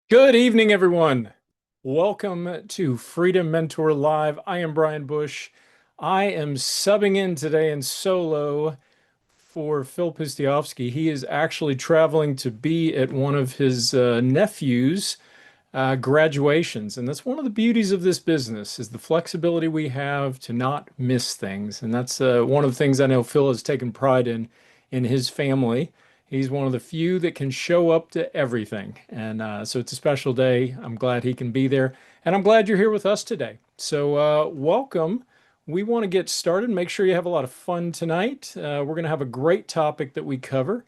Good evening, everyone. Welcome to Freedom Mentor Live. I am Brian Bush. I am subbing in today in solo for Phil Pistiowski. He is actually traveling to be at one of his nephews' graduations, and that's one of the beauties of this business is the flexibility we have to not miss things. And that's one of the things I know Phil has taken pride in his family. He's one of the few that can show up to everything. And so it's a special day. I'm glad he can be there. And I'm glad you're here with us today. So, welcome. We want to get started. Make sure you have a lot of fun tonight. We're going to have a great topic that we cover,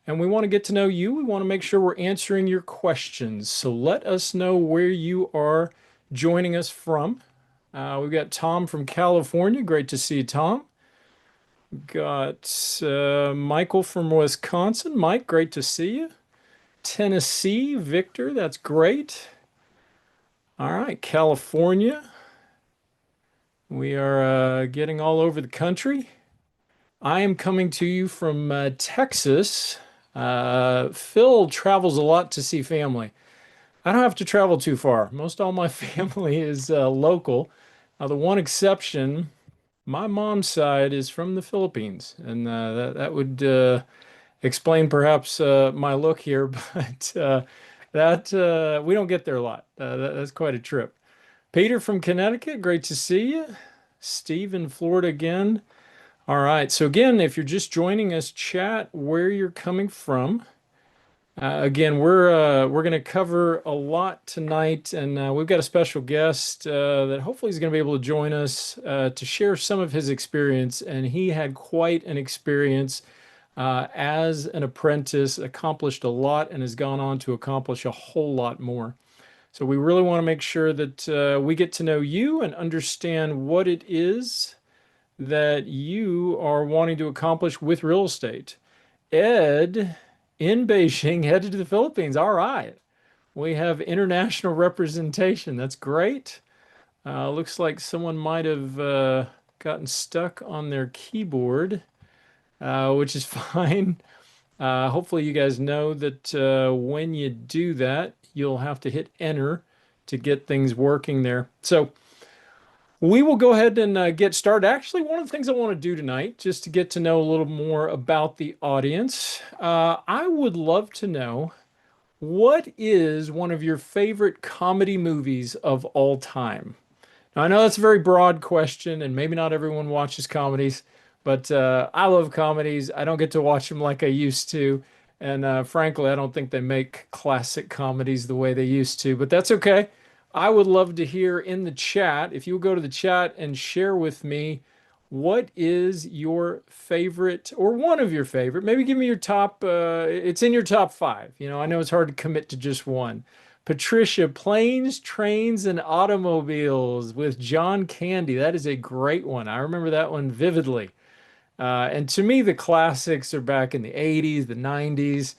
and we want to get to know you. We want to make sure we're answering your questions. So, let us know where you are joining us from. We've got Tom from California. Great to see you, Tom. Got Michael from Wisconsin. Mike, great to see you. Tennessee, Victor, that's great. All right, California. We are getting all over the country. I am coming to you from Texas. Phil travels a lot to see family. I don't have to travel too far. Most all my family is local. The one exception, my mom's side is from the Philippines, and that would explain perhaps my look here, but that we don't get there a lot. That's quite a trip. Peter from Connecticut, great to see you. Steve in Florida again. All right. So again, if you're just joining us, chat where you're coming from. Again, we're going to cover a lot tonight, and we've got a special guest that hopefully is going to be able to join us to share some of his experience. And he had quite an experience as an apprentice, accomplished a lot, and has gone on to accomplish a whole lot more. So we really want to make sure that we get to know you and understand what it is that you are wanting to accomplish with real estate. Ed in Beijing headed to the Philippines. All right. We have international representation. That's great. Looks like someone might have gotten stuck on their keyboard, which is fine. Hopefully, you guys know that when you do that, you'll have to hit enter to get things working there. So, we will go ahead and get started. Actually, one of the things I want to do tonight, just to get to know a little more about the audience, I would love to know what is one of your favorite comedy movies of all time? Now, I know that's a very broad question, and maybe not everyone watches comedies, but I love comedies. I don't get to watch them like I used to. And frankly, I don't think they make classic comedies the way they used to, but that's okay. I would love to hear in the chat, if you would go to the chat and share with me what is your favorite or one of your favorite, maybe give me your top, it's in your top five. I know it's hard to commit to just one. Patricia, Planes, Trains, and Automobiles with John Candy. That is a great one. I remember that one vividly. And to me, the classics are back in the 80s, the 90s.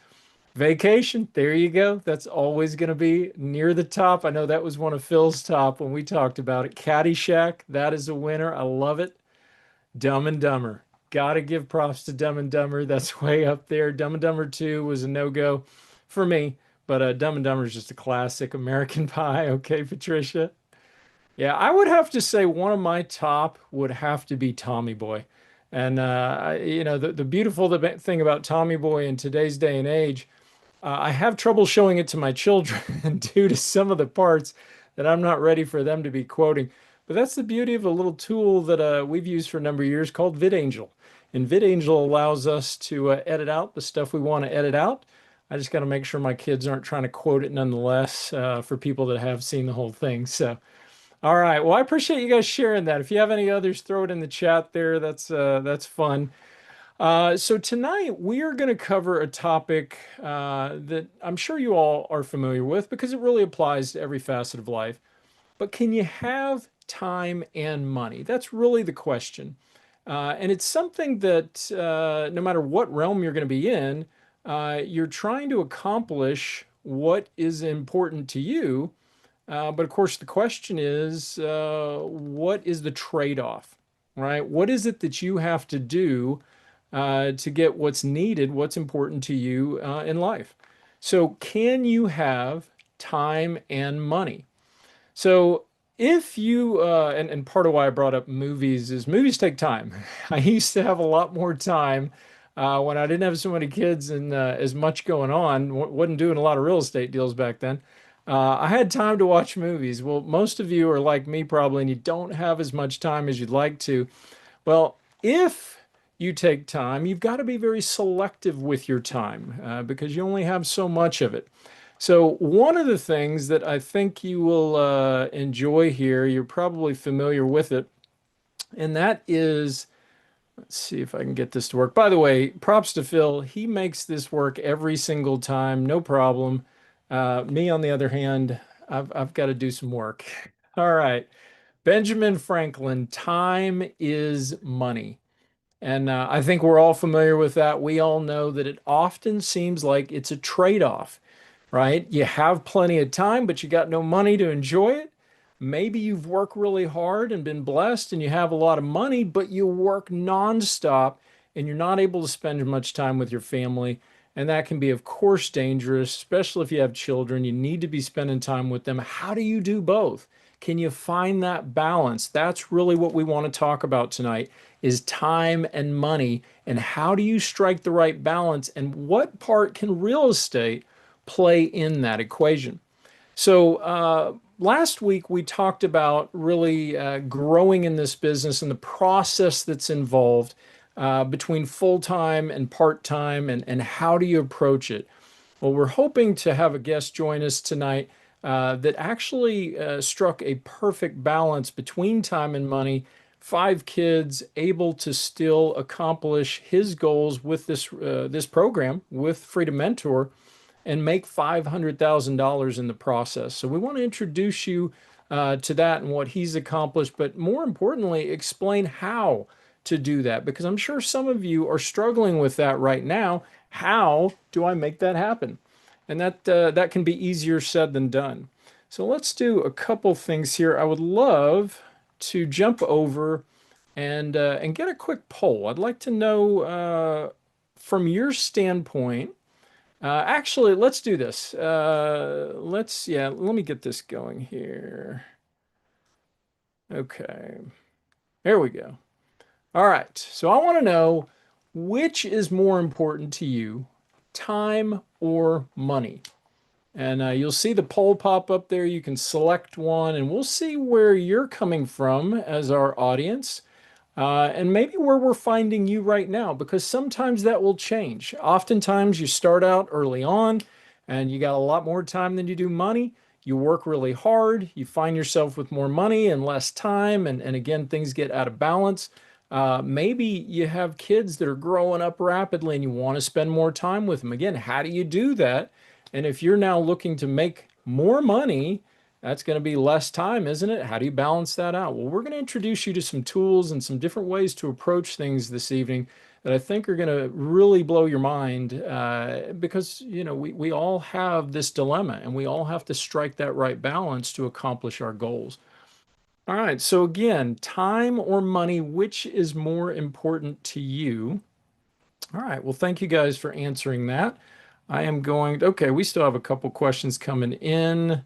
Vacation, there you go. That's always going to be near the top. I know that was one of Phil's top when we talked about it. Caddyshack, that is a winner. I love it. Dumb and Dumber. Gotta give props to Dumb and Dumber. That's way up there. Dumb and Dumber 2 was a no-go for me, but Dumb and Dumber is just a classic. American Pie. Okay, Patricia. Yeah, I would have to say one of my top would have to be Tommy Boy. And the beautiful thing about Tommy Boy in today's day and age, I have trouble showing it to my children due to some of the parts that I'm not ready for them to be quoting. But that's the beauty of a little tool that we've used for a number of years called VidAngel. And VidAngel allows us to edit out the stuff we want to edit out. I just got to make sure my kids aren't trying to quote it nonetheless for people that have seen the whole thing. So, all right. Well, I appreciate you guys sharing that. If you have any others, throw it in the chat there. That's fun. So tonight we are going to cover a topic that I'm sure you all are familiar with because it really applies to every facet of life. But can you have time and money? That's really the question. And it's something that no matter what realm you're going to be in, you're trying to accomplish what is important to you. But of course, the question is, what is the trade-off, right? What is it that you have to do to get what's needed, what's important to you in life? So, can you have time and money. So if you and part of why I brought up movies is movies take time. I used to have a lot more time when I didn't have so many kids and as much going on. Wasn't doing a lot of real estate deals back then. I had time to watch movies. Well, most of you are like me probably, and you don't have as much time as you'd like to. Well, if you take time, you've got to be very selective with your time because you only have so much of it. So, one of the things that I think you will enjoy here, you're probably familiar with it, and that is, let's see if I can get this to work. By the way, props to Phil. He makes this work every single time, no problem. Me, on the other hand, I've got to do some work. All right. Benjamin Franklin, time is money. And I think we're all familiar with that. We all know that it often seems like it's a trade-off, right? You have plenty of time, but you got no money to enjoy it. Maybe you've worked really hard and been blessed and you have a lot of money, but you work nonstop and you're not able to spend much time with your family. And that can be, of course, dangerous, especially if you have children. You need to be spending time with them. How do you do both? Can you find that balance? That's really what we want to talk about tonight is time and money and how do you strike the right balance and what part can real estate play in that equation? So, last week we talked about really growing in this business and the process that's involved between full time and part time, and how do you approach it? Well, we're hoping to have a guest join us tonight that actually struck a perfect balance between time and money. 5 kids, able to still accomplish his goals with this program with Freedom Mentor and make $500,000 in the process. So we want to introduce you to that and what he's accomplished, but more importantly, explain how to do that because I'm sure some of you are struggling with that right now. How do I make that happen? And that can be easier said than done. So let's do a couple things here. I would love to jump over and get a quick poll. I'd like to know from your standpoint. Actually, let's do this. Let me get this going here. Okay, there we go. All right, so I want to know which is more important to you, time or money? And you'll see the poll pop up there. You can select one, and we'll see where you're coming from as our audience. And maybe where we're finding you right now, because sometimes that will change. Oftentimes you start out early on and you got a lot more time than you do money. You work really hard. You find yourself with more money and less time. And again, things get out of balance. Maybe you have kids that are growing up rapidly and you want to spend more time with them. Again, how do you do that? And if you're now looking to make more money, that's going to be less time, isn't it? How do you balance that out? Well, we're going to introduce you to some tools and some different ways to approach things this evening that I think are going to really blow your mind because, we all have this dilemma and we all have to strike that right balance to accomplish our goals. All right. So again, time or money, which is more important to you? All right. Well, thank you guys for answering that. I am going, okay, we still have a couple questions coming in.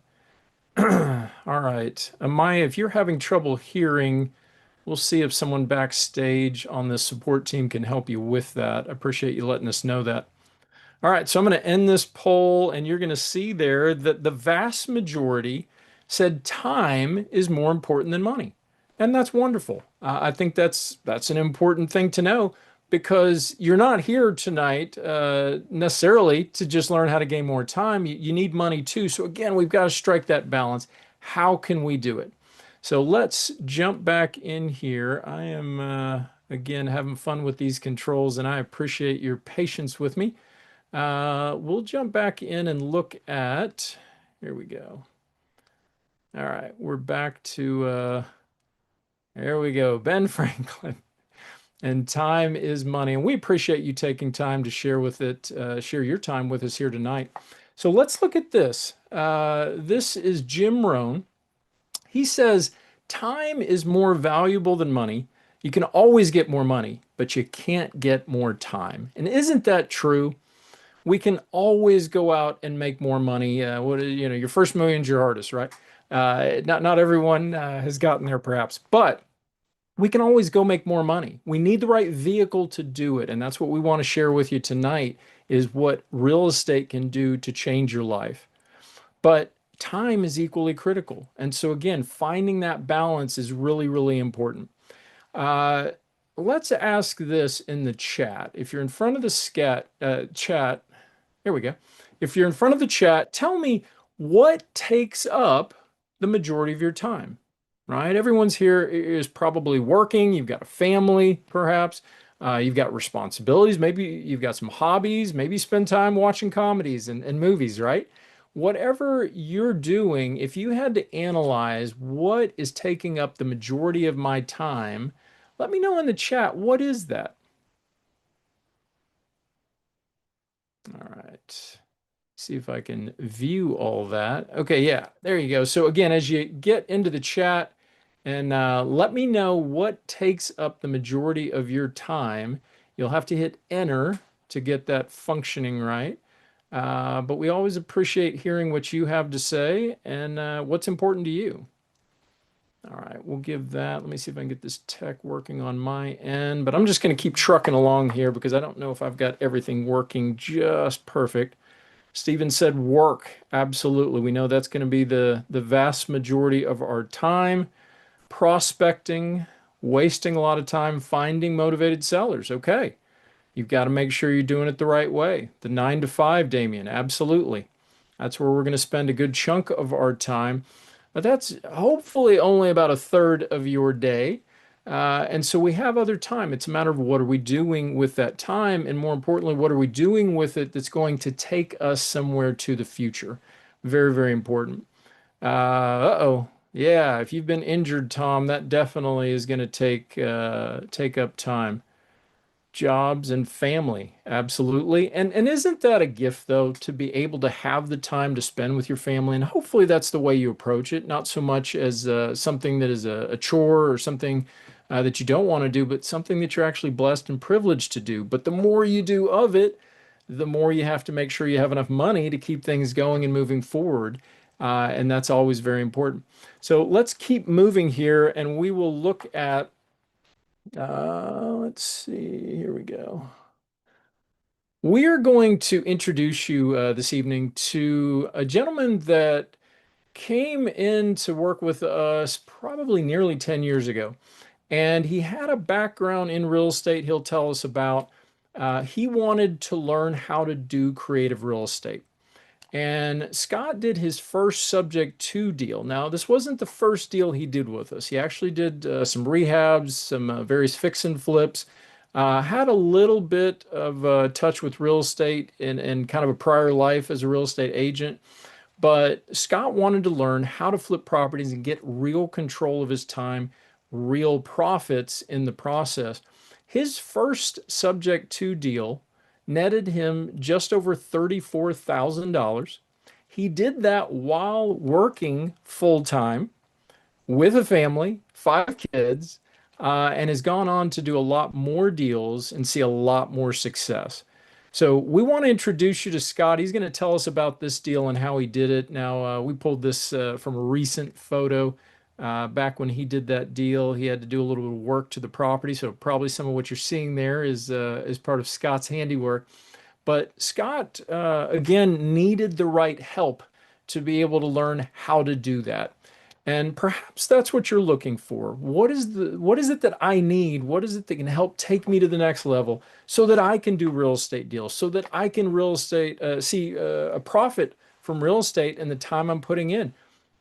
All right. Amaya, if you're having trouble hearing, we'll see if someone backstage on the support team can help you with that. I appreciate you letting us know that. All right, so I'm going to end this poll, and you're going to see there that the vast majority said time is more important than money. And that's wonderful. I think that's an important thing to know because you're not here tonight necessarily to just learn how to gain more time. You need money too. So again, we've got to strike that balance. How can we do it? So let's jump back in here. I am, again, having fun with these controls, and I appreciate your patience with me. We'll jump back in and look at, here we go. All right, we're back to, there we go, Ben Franklin. And time is money. And we appreciate you taking time to share share your time with us here tonight. So let's look at this. This is Jim Rohn. He says, time is more valuable than money. You can always get more money, but you can't get more time. And isn't that true? We can always go out and make more money. Your first million's your hardest, right? Not everyone has gotten there, perhaps, but we can always go make more money. We need the right vehicle to do it, and that's what we want to share with you tonight is what real estate can do to change your life. But time is equally critical. And so again, finding that balance is really, really important. Uh, let's ask this in the chat. If you're in front of the chat, here we go. If you're in front of the chat, tell me what takes up the majority of your time, right? Everyone's here is probably working. You've got a family, perhaps. You've got responsibilities. Maybe you've got some hobbies. Maybe you spend time watching comedies and movies, right? Whatever you're doing, if you had to analyze what is taking up the majority of my time, let me know in the chat. What is that? All right. See if I can view all that. Okay, yeah, there you go. So again, as you get into the chat and let me know what takes up the majority of your time. You'll have to hit enter to get that functioning right. But we always appreciate hearing what you have to say and what's important to you. All right, we'll give that. Let me see if I can get this tech working on my end. But I'm just going to keep trucking along here because I don't know if I've got everything working just perfect. Stephen said work. Absolutely. We know that's going to be the vast majority of our time. Prospecting, wasting a lot of time finding motivated sellers. Okay. You've got to make sure you're doing it the right way. The 9 to 5, Damien. Absolutely. That's where we're going to spend a good chunk of our time. But that's hopefully only about a third of your day. And so we have other time. It's a matter of what are we doing with that time? And more importantly, what are we doing with it that's going to take us somewhere to the future? Very, very important. Uh-oh. Yeah, if you've been injured, Tom, that definitely is going to take up time. Jobs and family, absolutely. And isn't that a gift though, to be able to have the time to spend with your family? And hopefully that's the way you approach it, not so much as something that is a chore or something that you don't want to do, but something that you're actually blessed and privileged to do. But the more you do of it, the more you have to make sure you have enough money to keep things going and moving forward. And that's always very important. So let's keep moving here and we will look at let's see, here we go. We are going to introduce you this evening to a gentleman that came in to work with us probably nearly 10 years ago. And he had a background in real estate he'll tell us about. He wanted to learn how to do creative real estate. And Scott did his first subject to deal. Now, this wasn't the first deal he did with us. He actually did some rehabs, some various fix and flips, had a little bit of touch with real estate and kind of a prior life as a real estate agent. But Scott wanted to learn how to flip properties and get real control of his time, real profits in the process. His first subject to deal netted him just over $34,000. He did that while working full time with a family, 5 kids, and has gone on to do a lot more deals and see a lot more success. So we want to introduce you to Scott. He's going to tell us about this deal and how he did it. Now, we pulled this from a recent photo. Back when he did that deal, he had to do a little bit of work to the property. So probably some of what you're seeing there is part of Scott's handiwork. But Scott, again, needed the right help to be able to learn how to do that. And perhaps that's what you're looking for. What is it that I need? What is it that can help take me to the next level so that I can do real estate deals, so that I can see a profit from real estate and the time I'm putting in?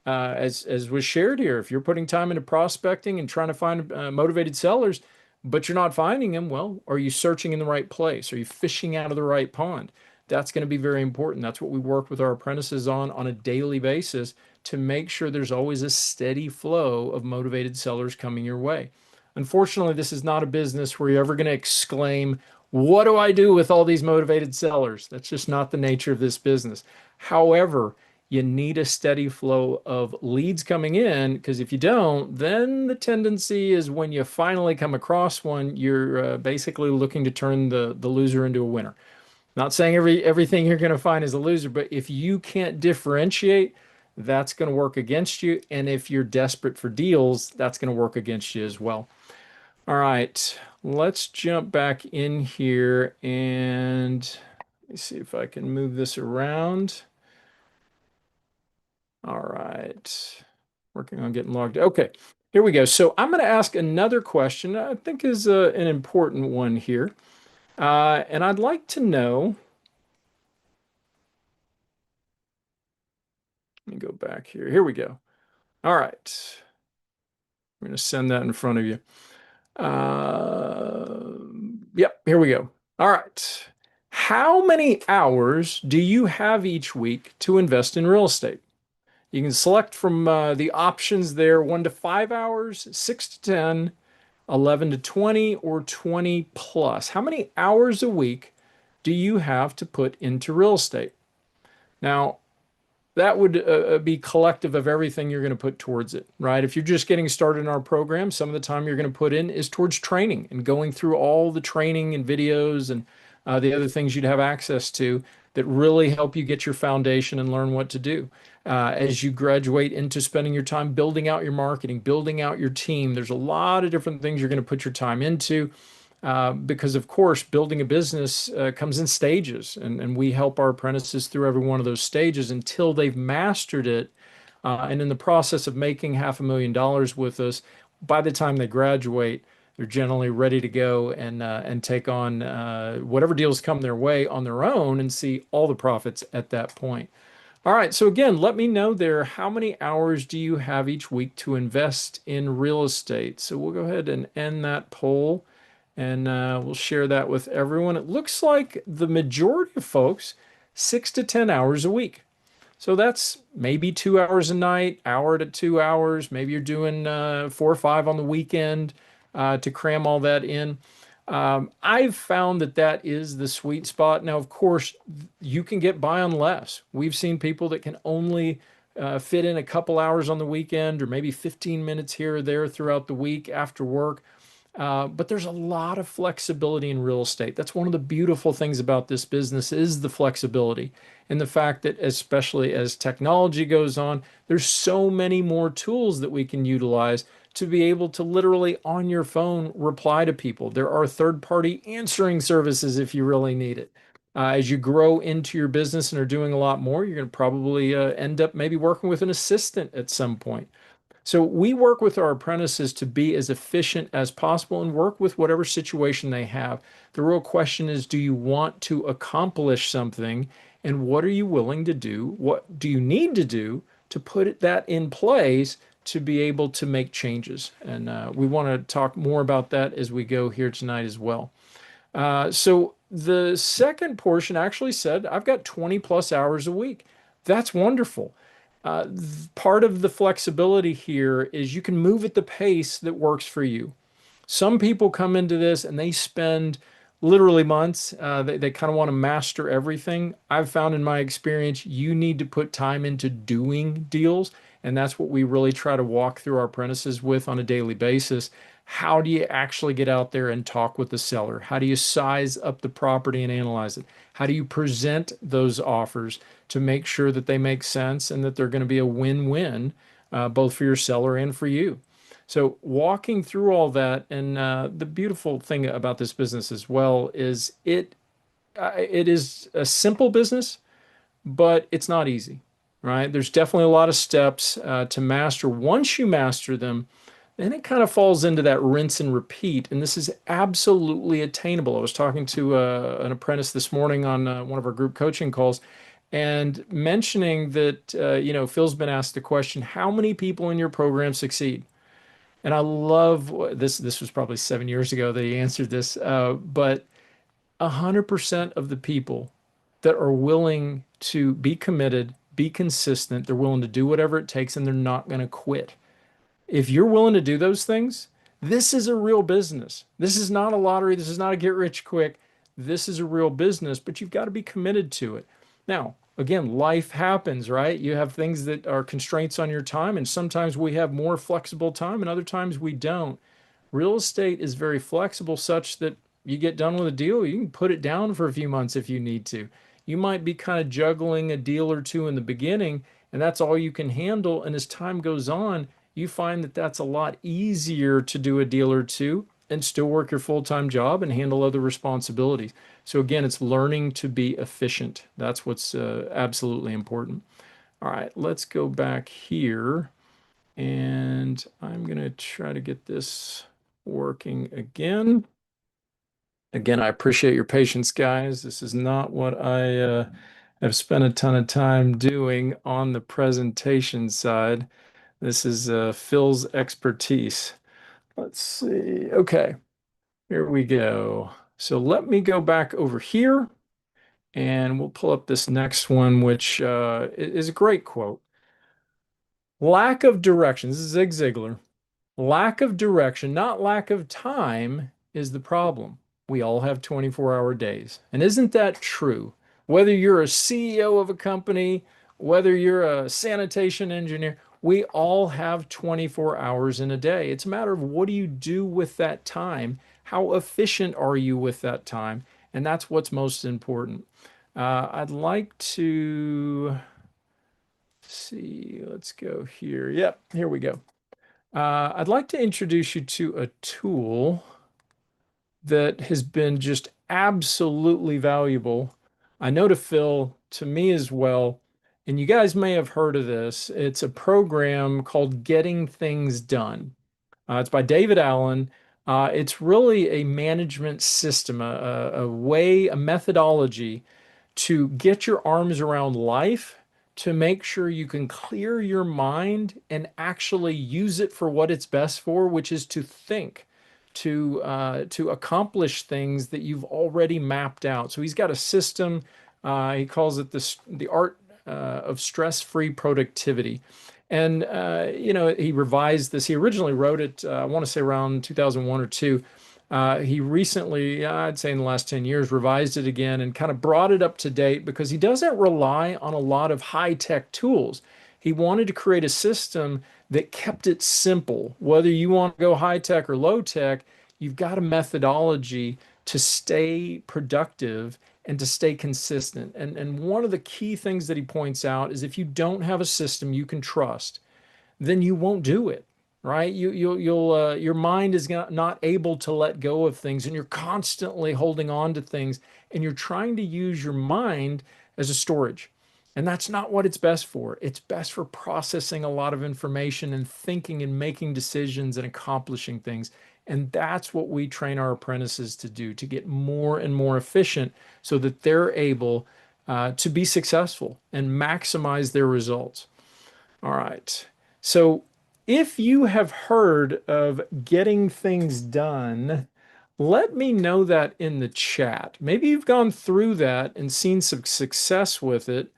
As was shared here, if you're putting time into prospecting and trying to find motivated sellers, but you're not finding them, well, are you searching in the right place? Are you fishing out of the right pond? That's going to be very important. That's what we work with our apprentices on a daily basis to make sure there's always a steady flow of motivated sellers coming your way. Unfortunately, this is not a business where you're ever going to exclaim, what do I do with all these motivated sellers? That's just not the nature of this business. However, you need a steady flow of leads coming in because if you don't, then the tendency is when you finally come across one, you're basically looking to turn the loser into a winner. Not saying everything you're going to find is a loser, but if you can't differentiate, that's going to work against you. And if you're desperate for deals, that's going to work against you as well. All right, let's jump back in here and let me see if I can move this around. All right, working on getting logged. Okay, here we go. So I'm going to ask another question I think is an important one here. And I'd like to know, let me go back here. Here we go. All right, I'm going to send that in front of you. Uh, yep, here we go. All right. How many hours do you have each week to invest in real estate? You can select from the options there 1 to 5 hours, 6 to 10, 11 to 20, or 20 plus. How many hours a week do you have to put into real estate? Now, that would be collective of everything you're going to put towards it, right? If you're just getting started in our program, some of the time you're going to put in is towards training and going through all the training and videos and the other things you'd have access to that really help you get your foundation and learn what to do. As you graduate into spending your time building out your marketing, building out your team, there's a lot of different things you're going to put your time into because of course building a business comes in stages and we help our apprentices through every one of those stages until they've mastered it and in the process of making $500,000 with us by the time they graduate they're generally ready to go and take on whatever deals come their way on their own and see all the profits at that point. All right, so again, let me know there, how many hours do you have each week to invest in real estate? So we'll go ahead and end that poll and we'll share that with everyone. It looks like the majority of folks, 6 to 10 hours a week. So that's maybe 2 hours a night, hour to 2 hours. Maybe you're doing 4 or 5 on the weekend to cram all that in. I've found that that is the sweet spot. Now, of course, you can get by on less. We've seen people that can only fit in a couple hours on the weekend or maybe 15 minutes here or there throughout the week after work. But there's a lot of flexibility in real estate. That's one of the beautiful things about this business is the flexibility and the fact that especially as technology goes on, there's so many more tools that we can utilize to be able to literally on your phone reply to people. There are third-party answering services if you really need it. As you grow into your business and are doing a lot more, you're going to probably end up maybe working with an assistant at some point. So we work with our apprentices to be as efficient as possible and work with whatever situation they have. The real question is, do you want to accomplish something and what are you willing to do? What do you need to do to put that in place to be able to make changes? And we want to talk more about that as we go here tonight as well. So the second portion actually said, I've got 20 plus hours a week. That's wonderful. Part of the flexibility here is you can move at the pace that works for you. Some people come into this and they spend literally months. They kind of want to master everything. I've found in my experience, you need to put time into doing deals. And that's what we really try to walk through our apprentices with on a daily basis. How do you actually get out there and talk with the seller? How do you size up the property and analyze it? How do you present those offers to make sure that they make sense and that they're going to be a win-win, both for your seller and for you? So walking through all that, and the beautiful thing about this business as well is it is a simple business, but it's not easy, right? There's definitely a lot of steps to master. Once you master them, then it kind of falls into that rinse and repeat. And this is absolutely attainable. I was talking to an apprentice this morning on one of our group coaching calls and mentioning that, Phil's been asked the question, how many people in your program succeed? And I love this. This was probably 7 years ago that he answered this, but 100% of the people that are willing to be committed, be consistent, they're willing to do whatever it takes, and they're not going to quit. If you're willing to do those things, this is a real business. This is not a lottery. This is not a get rich quick. This is a real business, but you've got to be committed to it. Now, again, life happens, right? You have things that are constraints on your time, and sometimes we have more flexible time, and other times we don't. Real estate is very flexible, such that You get done with a deal, you can put it down for a few months if you need to. You might be kind of juggling a deal or two in the beginning, and that's all you can handle. And as time goes on, you find that that's a lot easier to do a deal or two and still work your full-time job and handle other responsibilities. So again, it's learning to be efficient. That's what's absolutely important. All right, let's go back here and I'm going to try to get this working again. Again, I appreciate your patience, guys. This is not what I have spent a ton of time doing on the presentation side. This is Phil's expertise. Let's see. Okay, here we go. So let me go back over here and we'll pull up this next one, which is a great quote. Lack of direction. This is Zig Ziglar. Lack of direction, not lack of time, is the problem. We all have 24-hour days. And isn't that true? Whether you're a CEO of a company, whether you're a sanitation engineer, we all have 24 hours in a day. It's a matter of what do you do with that time? How efficient are you with that time? And that's what's most important. I'd like to see, let's go here. Yep, here we go. I'd like to introduce you to a tool that has been just absolutely valuable. I know to Phil, to me as well, and you guys may have heard of this. It's a program called Getting Things Done. It's by David Allen. It's really a management system, a way, a methodology to get your arms around life, to make sure you can clear your mind and actually use it for what it's best for, which is to think, to accomplish things that you've already mapped out. So he's got a system. He calls it the art of stress-free productivity. And he revised this. He originally wrote it, I want to say around 2001 or two. He recently, I'd say in the last 10 years, revised it again and kind of brought it up to date because he doesn't rely on a lot of high-tech tools. He wanted to create a system that kept it simple. Whether you want to go high-tech or low-tech, you've got a methodology to stay productive and to stay consistent. And one of the key things that he points out is if you don't have a system you can trust, then you won't do it, right? Your mind is not able to let go of things, and you're constantly holding on to things, and you're trying to use your mind as a storage. And that's not what it's best for. It's best for processing a lot of information and thinking and making decisions and accomplishing things. And that's what we train our apprentices to do, to get more and more efficient so that they're able to be successful and maximize their results. All right. So if you have heard of getting things done, let me know that in the chat. Maybe you've gone through that and seen some success with it.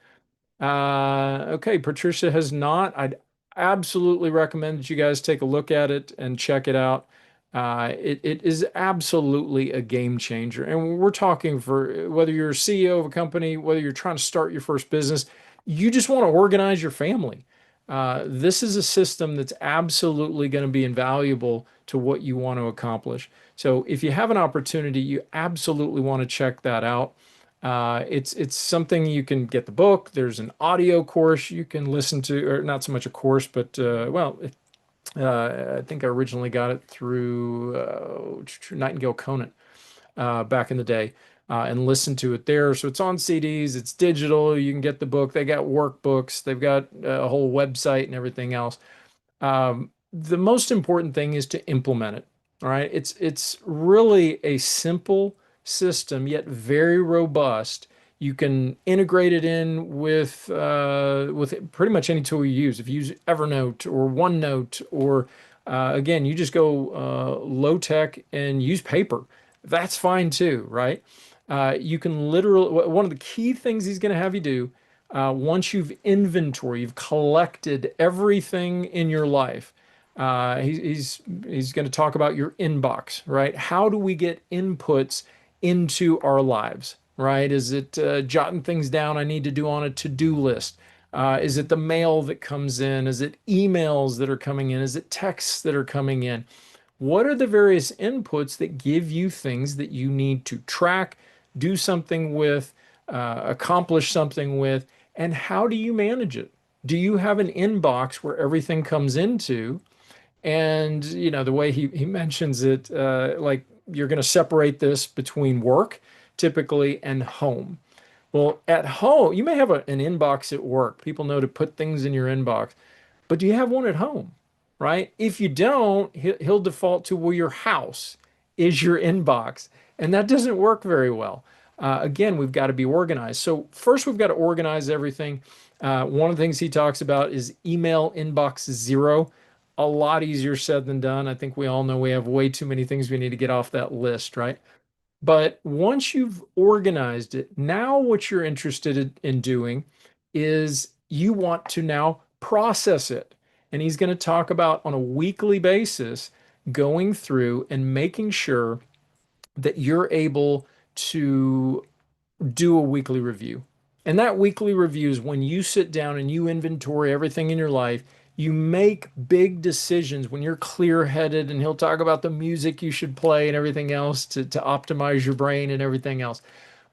Okay, Patricia has not. I'd absolutely recommend that you guys take a look at it and check it out. It is absolutely a game changer. And we're talking for whether you're a CEO of a company, whether you're trying to start your first business, you just want to organize your family. This is a system that's absolutely going to be invaluable to what you want to accomplish. So if you have an opportunity, you absolutely want to check that out. It's something you can get the book. There's an audio course you can listen to, or not so much a course, but I think I originally got it through Nightingale Conant back in the day, and listened to it there. So it's on CDs, it's digital. You can get the book. They got workbooks. They've got a whole website and everything else. The most important thing is to implement it. All right. It's really a simple system, yet very robust. You can integrate it in with pretty much any tool you use. If you use Evernote or OneNote, or again, you just go low tech and use paper. That's fine too, right? You can literally, one of the key things he's going to have you do once you've collected everything in your life. He's going to talk about your inbox, right? How do we get inputs into our lives, right? Is it jotting things down I need to do on a to-do list? Is it the mail that comes in? Is it emails that are coming in? Is it texts that are coming in? What are the various inputs that give you things that you need to track, do something with, accomplish something with, and how do you manage it? Do you have an inbox where everything comes into? And, the way he mentions it, like you're going to separate this between work typically and home. Well, at home, you may have an inbox at work. People know to put things in your inbox, but do you have one at home? Right? If you don't, he'll default to, well, your house is your inbox. And that doesn't work very well. Again, we've got to be organized. So, first, we've got to organize everything. One of the things he talks about is email inbox zero. A lot easier said than done. I think we all know we have way too many things we need to get off that list, right? But once you've organized it, now what you're interested in doing is you want to now process it. And he's going to talk about on a weekly basis going through and making sure that you're able to do a weekly review. And that weekly review is when you sit down and you inventory everything in your life. You make big decisions when you're clear headed, and he'll talk about the music you should play and everything else to optimize your brain and everything else.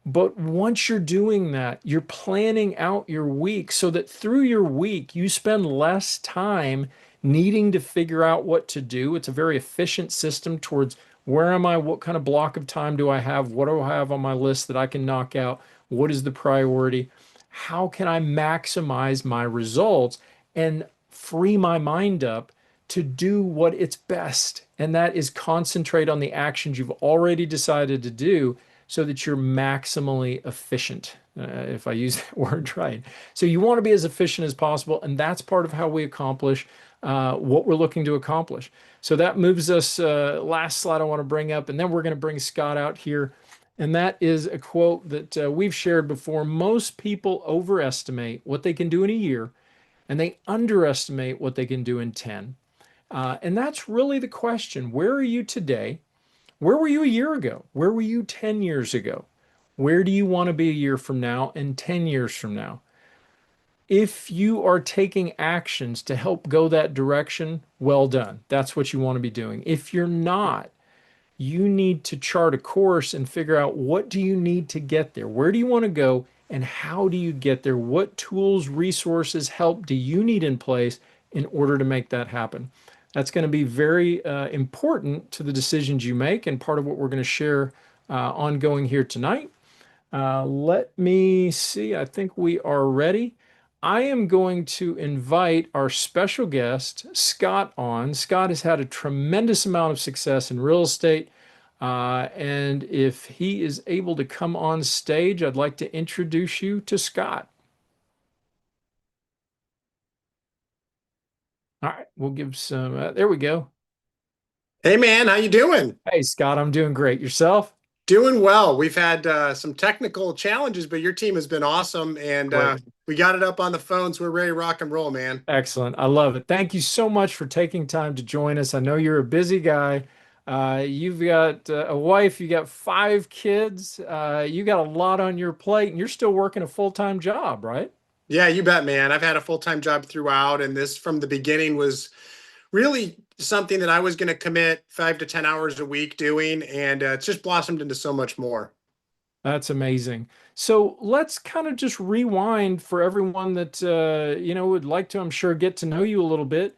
But once you're doing that, you're planning out your week so that through your week, you spend less time needing to figure out what to do. It's a very efficient system towards where am I? What kind of block of time do I have? What do I have on my list that I can knock out? What is the priority? How can I maximize my results and free my mind up to do what it's best? And that is concentrate on the actions you've already decided to do so that you're maximally efficient, if I use that word right. So you want to be as efficient as possible, and that's part of how we accomplish what we're looking to accomplish. So that moves us, last slide I want to bring up, and then we're going to bring Scott out here. And that is a quote that we've shared before. Most people overestimate what they can do in a year, and they underestimate what they can do in 10. And that's really the question. Where are you today? Where were you a year ago? Where were you 10 years ago? Where do you want to be a year from now and 10 years from now? If you are taking actions to help go that direction, well done. That's what you want to be doing. If you're not, you need to chart a course and figure out what do you need to get there? Where do you want to go and how do you get there? What tools, resources, help do you need in place in order to make that happen? That's going to be very important to the decisions you make and part of what we're going to share ongoing here tonight. Let me see. I think we are ready. I am going to invite our special guest, Scott, on. Scott has had a tremendous amount of success in real estate. And if he is able to come on stage, I'd like to introduce you to Scott. All right, we'll give some, there we go. Hey man, how you doing? Hey, Scott, I'm doing great. Yourself? Doing well. We've had some technical challenges, but your team has been awesome, and Great. we got it up on the phones. We're ready to rock and roll, man. Excellent. I love it. Thank you so much for taking time to join us. I know you're a busy guy. You've got a wife, you got 5 kids, you got a lot on your plate, and you're still working a full-time job, right? Yeah, you bet, man. I've had a full-time job throughout, and this from the beginning was really something that I was going to commit 5 to 10 hours a week doing, and it's just blossomed into so much more. That's amazing. So let's kind of just rewind for everyone that would like to, I'm sure, get to know you a little bit.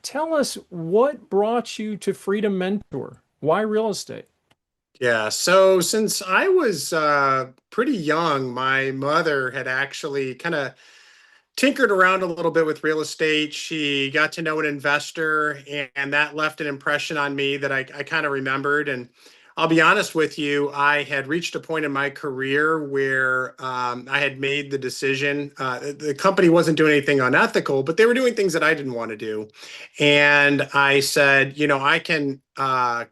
Tell us what brought you to Freedom Mentor. Why real estate? Yeah, so since I was pretty young, my mother had actually kind of tinkered around a little bit with real estate. She got to know an investor, and that left an impression on me that I kind of remembered. And I'll be honest with you, I had reached a point in my career where I had made the decision. The company wasn't doing anything unethical, but they were doing things that I didn't want to do. And I said, I can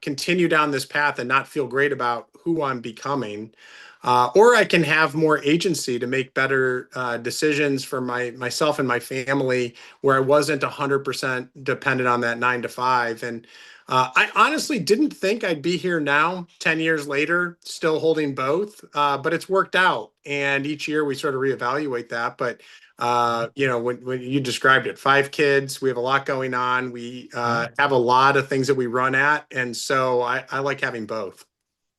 continue down this path and not feel great about who I'm becoming. Or I can have more agency to make better decisions for myself and my family, where I wasn't 100% dependent on that 9 to 5. And I honestly didn't think I'd be here now, 10 years later, still holding both, but it's worked out. And each year we sort of reevaluate that. But When you described it, 5 kids, we have a lot going on. We Yeah. have a lot of things that we run at, and so I like having both.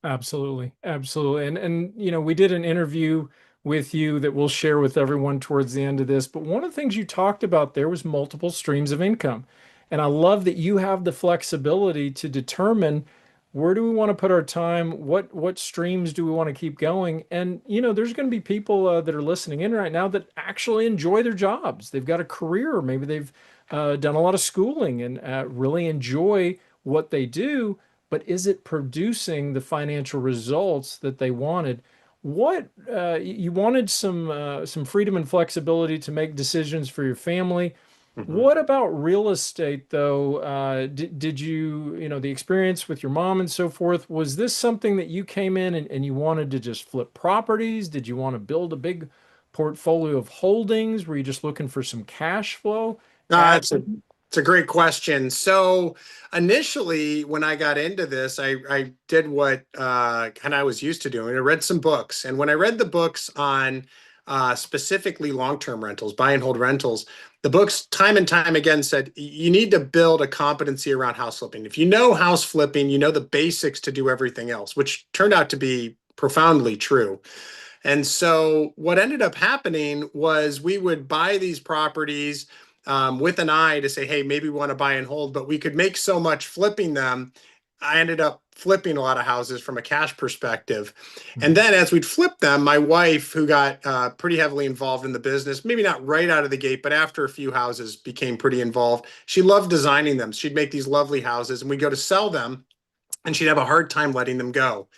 Absolutely. Absolutely. And we did an interview with you that we'll share with everyone towards the end of this, but one of the things you talked about there was multiple streams of income. And I love that you have the flexibility to determine where do we want to put our time, what streams do we want to keep going? And there's going to be people that are listening in right now that actually enjoy their jobs. They've got a career, maybe they've done a lot of schooling and really enjoy what they do, but is it producing the financial results that they wanted? What you wanted some freedom and flexibility to make decisions for your family. Mhm. What about real estate, though? Did the experience with your mom and so forth, was this something that you came in and you wanted to just flip properties? Did you want to build a big portfolio of holdings? Were you just looking for some cash flow? Uh, Add. it's a it's a great question. So initially, when I got into this, I did what kind of I was used to doing. I read some books, and when I read the books on specifically long-term rentals, buy and hold rentals, the books time and time again said you need to build a competency around house flipping. If you know house flipping, you know the basics to do everything else, which turned out to be profoundly true. And so what ended up happening was we would buy these properties with an eye to say, hey, maybe we want to buy and hold, but we could make so much flipping them. I ended up flipping a lot of houses from a cash perspective. And Mhm. then as we'd flip them, my wife, who got pretty heavily involved in the business, maybe not right out of the gate, but after a few houses became pretty involved. She loved designing them. She'd make these lovely houses and we'd go to sell them and she'd have a hard time letting them go.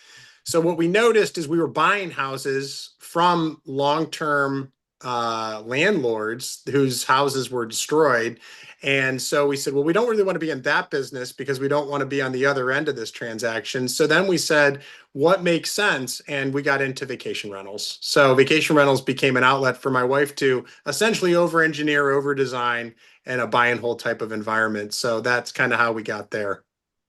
So what we noticed is we were buying houses from long-term landlords whose houses were destroyed. And so we said, well, we don't really want to be in that business because we don't want to be on the other end of this transaction. So then we said, what makes sense? And we got into vacation rentals. So vacation rentals became an outlet for my wife to essentially over-engineer, over-design, and a buy and hold type of environment. So that's kind of how we got there.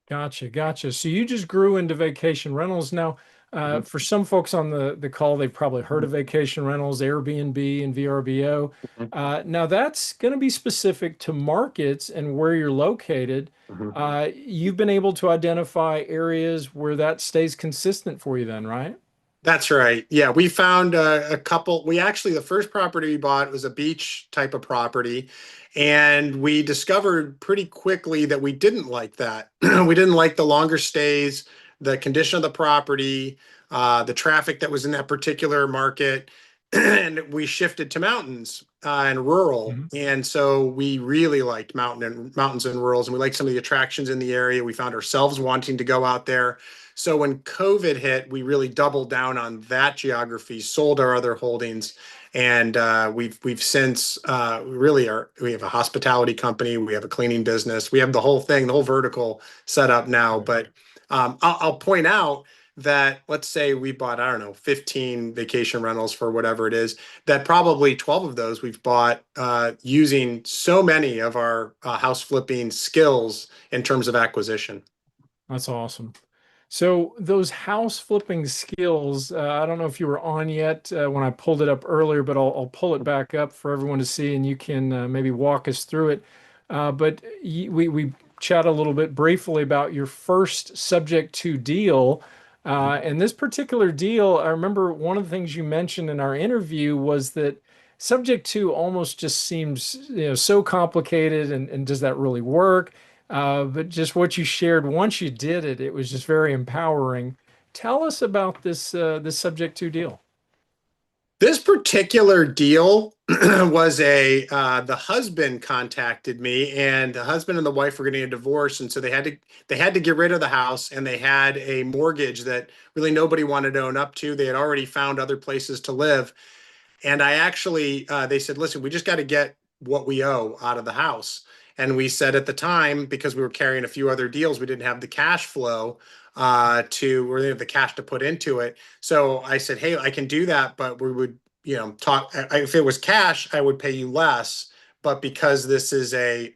Gotcha, gotcha. So you just grew into vacation rentals. Now, Mhm. for some folks on the call, they've probably heard of vacation rentals, Airbnb and VRBO. Mhm. Now that's going to be specific to markets and where you're located. Mhm. You've been able to identify areas where that stays consistent for you then, right? That's right. Yeah, we found a couple. We actually, the first property we bought was a beach type of property. And we discovered pretty quickly that we didn't like that. We didn't like the longer stays, the condition of the property, the traffic that was in that particular market. And we shifted to mountains and rural. Mhm. And so we really liked mountains and rurals. And we liked some of the attractions in the area. We found ourselves wanting to go out there. So when COVID hit, we really doubled down on that geography, sold our other holdings, and we've since really are we have a hospitality company, we have a cleaning business, we have the whole thing, the whole vertical set up now. But I'll point out that let's say we bought, I don't know, 15 vacation rentals for whatever it is, that probably 12 of those we've bought using so many of our house flipping skills in terms of acquisition. That's awesome. So those house flipping skills, I don't know if you were on yet when I pulled it up earlier, but I'll pull it back up for everyone to see, and you can maybe walk us through it. We chat a little bit briefly about your first subject to deal, and this particular deal. I remember one of the things you mentioned in our interview was that subject to almost just seems so complicated, and does that really work? But just what you shared once you did it, it was just very empowering. Tell us about this subject to deal. This particular deal was the husband contacted me, and the husband and the wife were getting a divorce, and so they had to get rid of the house, and they had a mortgage that really nobody wanted to own up to. They had already found other places to live, and I actually, they said, listen, we just got to get what we owe out of the house. And we said at the time, because we were carrying a few other deals, we didn't have the cash flow or didn't have the cash to put into it. So I said, hey, I can do that, but we would, talk. If it was cash, I would pay you less. But because this is a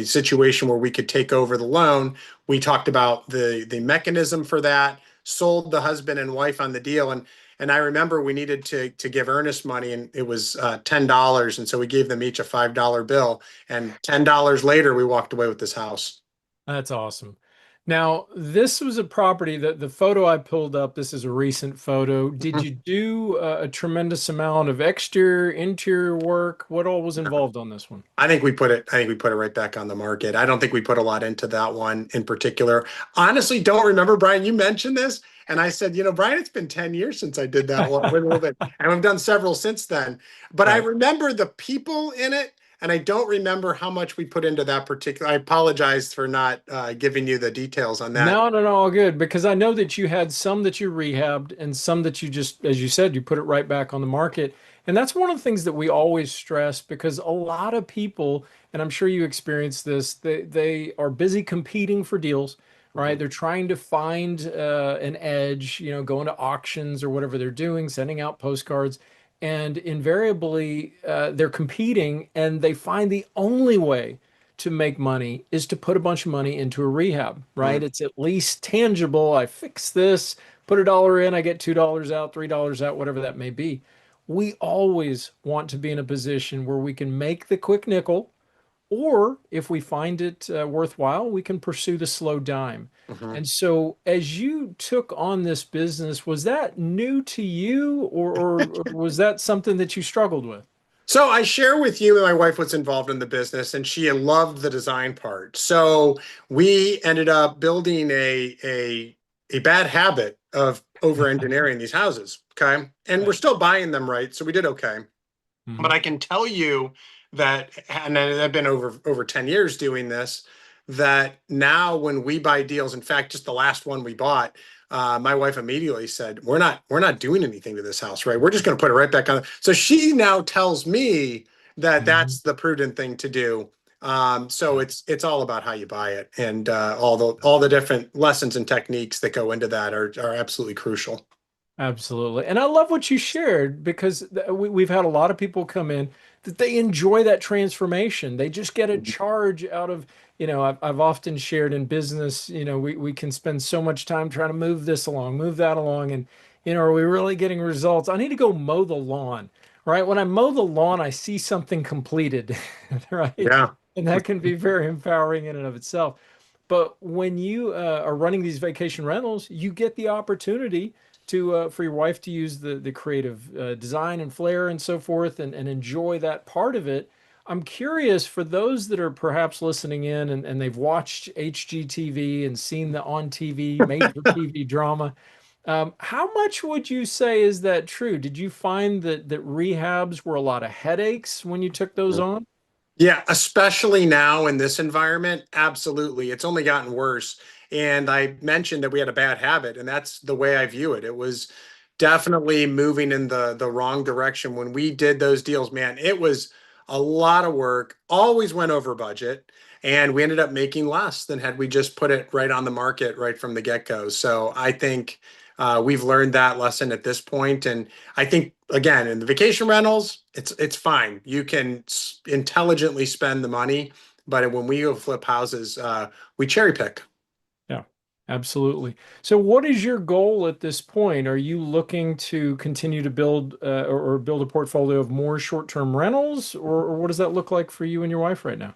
situation where we could take over the loan, we talked about the mechanism for that, sold the husband and wife on the deal, And I remember we needed to give earnest money, and it was $10, and so we gave them each a $5 bill. And $10 later, we walked away with this house. That's awesome. Now, this was a property that the photo I pulled up, this is a recent photo. Did you do a tremendous amount of exterior, interior work? What all was involved on this one? I think we put it right back on the market. I don't think we put a lot into that one in particular. Honestly, don't remember, Brian, you mentioned this. And I said, Brian, it's been 10 years since I did that one. Wait a little bit. And we've done several since then. But I Right. remember the people in it, and I don't remember how much we put into that particular. I apologize for not giving you the details on that. No, no, no, all good. Because I know that you had some that you rehabbed and some that you just, as you said, you put it right back on the market. And that's one of the things that we always stress because a lot of people, and I'm sure you experience this, they are busy competing for deals, right? Mhm. They're trying to find an edge, going to auctions or whatever they're doing, sending out postcards. And invariably, they're competing and they find the only way to make money is to put a bunch of money into a rehab, right? Mhm. It's at least tangible. I fix this, put $1 in, I get $2 out, $3 out, whatever that may be. We always want to be in a position where we can make the quick nickel, or if we find it worthwhile, we can pursue the slow dime. Mhm. And so, as you took on this business, was that new to you, or was that something that you struggled with? So I share with you that my wife was involved in the business and she loved the design part. So we ended up building a bad habit of over engineering these houses. Okay. And we're Right. still buying them right. So we did okay. But Mhm. I can tell you that, and I've been over 10 years doing this, that now when we buy deals, in fact, just the last one we bought, my wife immediately said, we're not doing anything to this house, right? We're just going to put it right back on. So she now tells me that Mhm. that's the prudent thing to do. So Yeah. it's all about how you buy it, and all the different lessons and techniques that go into that are absolutely crucial. Absolutely. And I love what you shared because we've had a lot of people come in that they enjoy that transformation. They just get a charge out of, I've often shared in business, we can spend so much time trying to move this along, move that along. And, are we really getting results? I need to go mow the lawn, right? When I mow the lawn, I see something completed, right? Yeah. And that can be very empowering in and of itself. But when you are running these vacation rentals, you get the opportunity to for your wife to use the creative design and flair and so forth and enjoy that part of it. I'm curious for those that are perhaps listening in and they've watched HGTV and seen the on TV, made for TV drama. How much would you say is that true? Did you find that rehabs were a lot of headaches when you took those on? Yeah, especially now in this environment, absolutely. It's only gotten worse. And I mentioned that we had a bad habit, and that's the way I view it. It was definitely moving in the wrong direction. When we did those deals, man, it was a lot of work, always went over budget, and we ended up making less than had we just put it right on the market right from the get-go. So I think we've learned that lesson at this point, and I think again in the vacation rentals, it's fine. You can intelligently spend the money, but when we go flip houses, we cherry pick. Yeah, absolutely. So, what is your goal at this point? Are you looking to continue to build or build a portfolio of more short-term rentals, or what does that look like for you and your wife right now?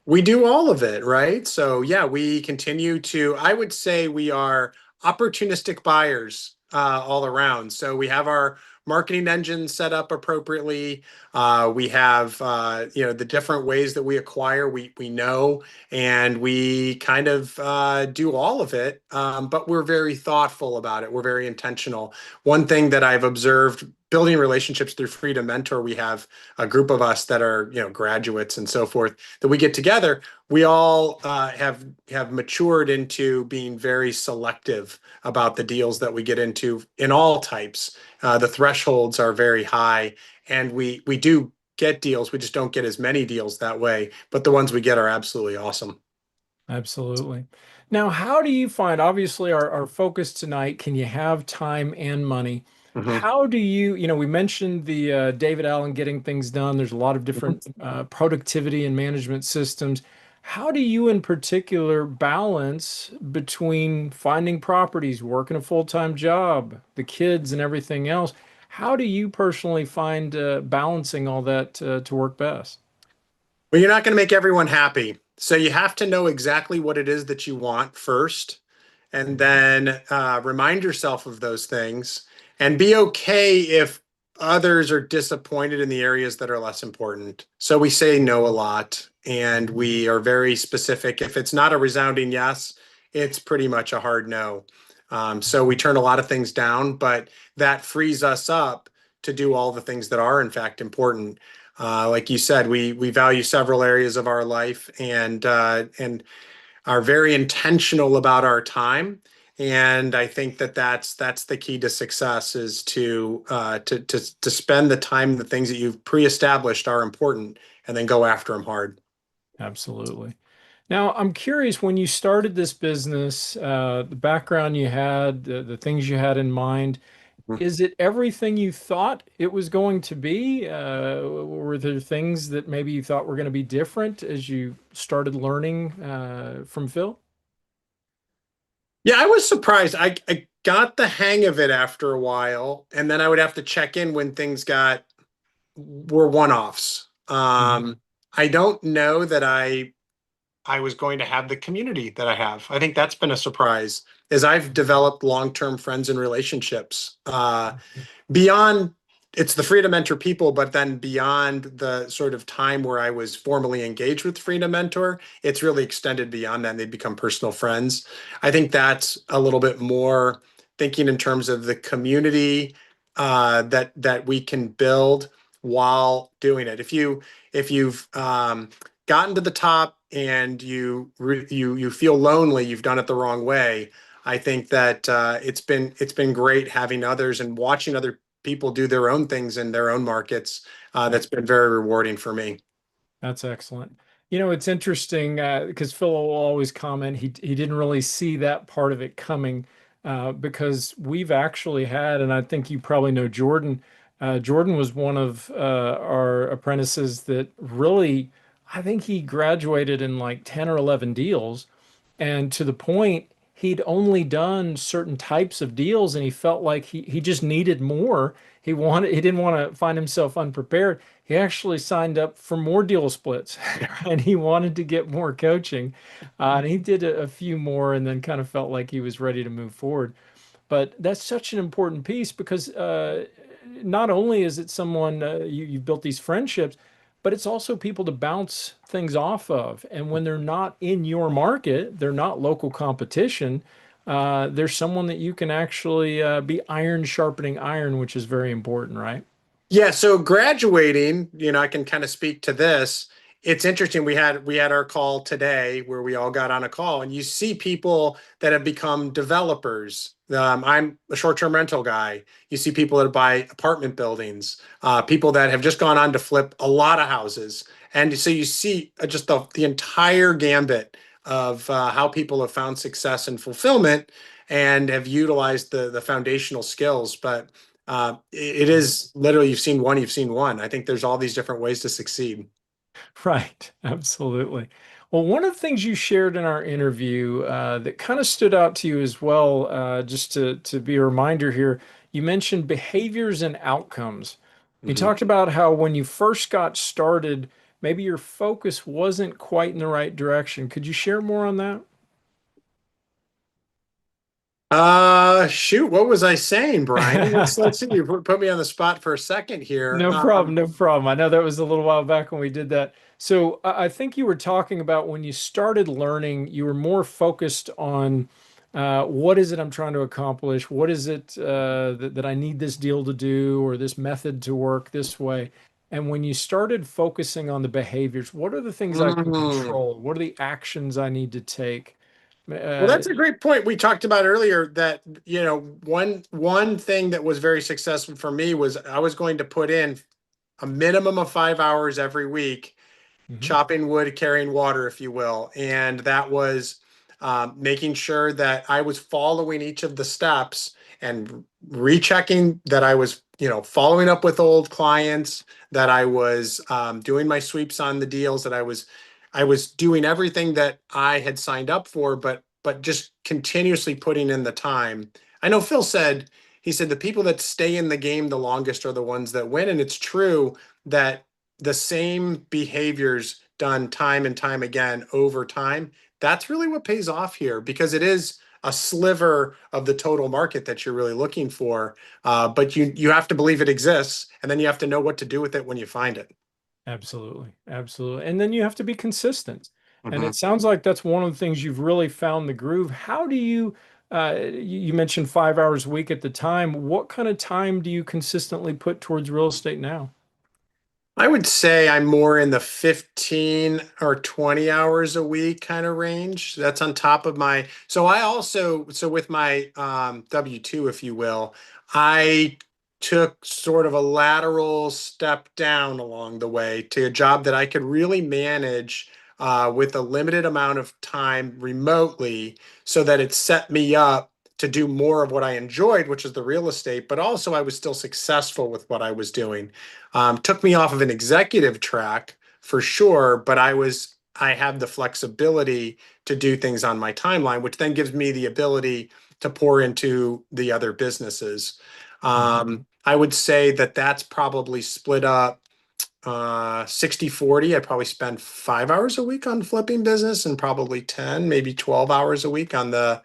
We do all of it, right? So yeah, we continue to, I would say we are opportunistic buyers all around. So we have our marketing engine set up appropriately. We have the different ways that we acquire, we know, and we kind of do all of it. But we're very thoughtful about it. We're very intentional. One thing that I've observed building relationships through Freedom Mentor, we have a group of us that are graduates and so forth that we get together. We all have matured into being very selective about the deals that we get into in all types. The thresholds are very high, and we do get deals. We just don't get as many deals that way, but the ones we get are absolutely awesome. Absolutely. Now, how do you find, obviously, our focus tonight, can you have time and money? Mhm. How do we mentioned the David Allen getting things done. There's a lot of different productivity and management systems. How do you in particular balance between finding properties, working a full-time job, the kids and everything else? How do you personally find balancing all that to work best? Well, you're not going to make everyone happy. So you have to know exactly what it is that you want first, and Mhm. then remind yourself of those things and be okay if others are disappointed in the areas that are less important. So we say no a lot and we are very specific. If it's not a resounding yes, it's pretty much a hard no. So we turn a lot of things down, but that frees us up to do all the things that are in fact important. Like you said, we value several areas of our life and are very intentional about our time. And I think that that's the key to success is to spend the time, the things that you've pre-established are important, and then go after them hard. Absolutely. Now, I'm curious when you started this business, the background you had, the things you had in mind, is it everything you thought it was going to be? Were there things that maybe you thought were going to be different as you started learning from Phil? Yeah, I was surprised. I got the hang of it after a while, and then I would have to check in when things got were one-offs. Mhm. I don't know that I was going to have the community that I have. I think that's been a surprise as I've developed long-term friends and relationships. Beyond it's the Freedom Mentor people, but then beyond the sort of time where I was formally engaged with Freedom Mentor, it's really extended beyond that and they become personal friends. I think that's a little bit more thinking in terms of the community that we can build while doing it. If you've gotten to the top and you feel lonely, you've done it the wrong way. I think that it's been great having others and watching other people do their own things in their own markets. Yeah. That's been very rewarding for me. That's excellent. You know, it's interesting because Phil will always comment he didn't really see that part of it coming because we've actually had, and I think you probably know Jordan. Jordan was one of our apprentices that really, I think he graduated in like 10 or 11 deals. And to the point, he'd only done certain types of deals and he felt like he just needed more. He didn't want to find himself unprepared. He actually signed up for more deal splits and he wanted to get more coaching. And he did a few more and then kind of felt like he was ready to move forward. But that's such an important piece because not only is it someone you've built these friendships, but it's also people to bounce things off of. And when they're not in your market, they're not local competition. There's someone that you can actually be iron sharpening iron, which is very important, right? Yeah, so graduating, I can kind of speak to this. It's interesting. We had our call today where we all got on a call, and you see people that have become developers. I'm a short-term rental guy. You see people that buy apartment buildings, people that have just gone on to flip a lot of houses, and so you see just the entire gambit of how people have found success and fulfillment and have utilized the foundational skills. But it is literally you've seen one. I think there's all these different ways to succeed. Right, absolutely. Well, one of the things you shared in our interview that kind of stood out to you as well, just to be a reminder here, you mentioned behaviors and outcomes. You Mhm. talked about how when you first got started, maybe your focus wasn't quite in the right direction. Could you share more on that? Shoot, what was I saying, Brian? Let's see. You put me on the spot for a second here. No problem, no problem. I know that was a little while back when we did that. So I think you were talking about when you started learning, you were more focused on what is it I'm trying to accomplish? What is it that I need this deal to do or this method to work this way? And when you started focusing on the behaviors, what are the things I can Mm. control? What are the actions I need to take? Well, Uh, that's a great point. We talked about earlier that, one thing that was very successful for me was I was going to put in a minimum of 5 hours every week mhm. chopping wood, carrying water, if you will. And that was making sure that I was following each of the steps and rechecking that I was, following up with old clients, that I was doing my sweeps on the deals, that I was I was doing everything that I had signed up for, but just continuously putting in the time. I know Phil said, he said the people that stay in the game the longest are the ones that win. And it's true that the same behaviors done time and time again over time, that's really what pays off here because it is a sliver of the total market that you're really looking for. But you have to believe it exists, and then you have to know what to do with it when you find it. Absolutely. Absolutely. And then you have to be consistent. And Mhm. it sounds like that's one of the things you've really found the groove. How do you, you mentioned 5 hours a week at the time. What kind of time do you consistently put towards real estate now? I would say I'm more in the 15 or 20 hours a week kind of range. That's on top of my, so I also, so with my W-2, if you will, I took sort of a lateral step down along the way to a job that I could really manage with a limited amount of time remotely so that it set me up to do more of what I enjoyed, which is the real estate, but also I was still successful with what I was doing. Took me off of an executive track for sure, but I have the flexibility to do things on my timeline, which then gives me the ability to pour into the other businesses. I would say that that's probably split up 60/40. I probably spend 5 hours a week on flipping business and probably 10, maybe 12 hours a week on the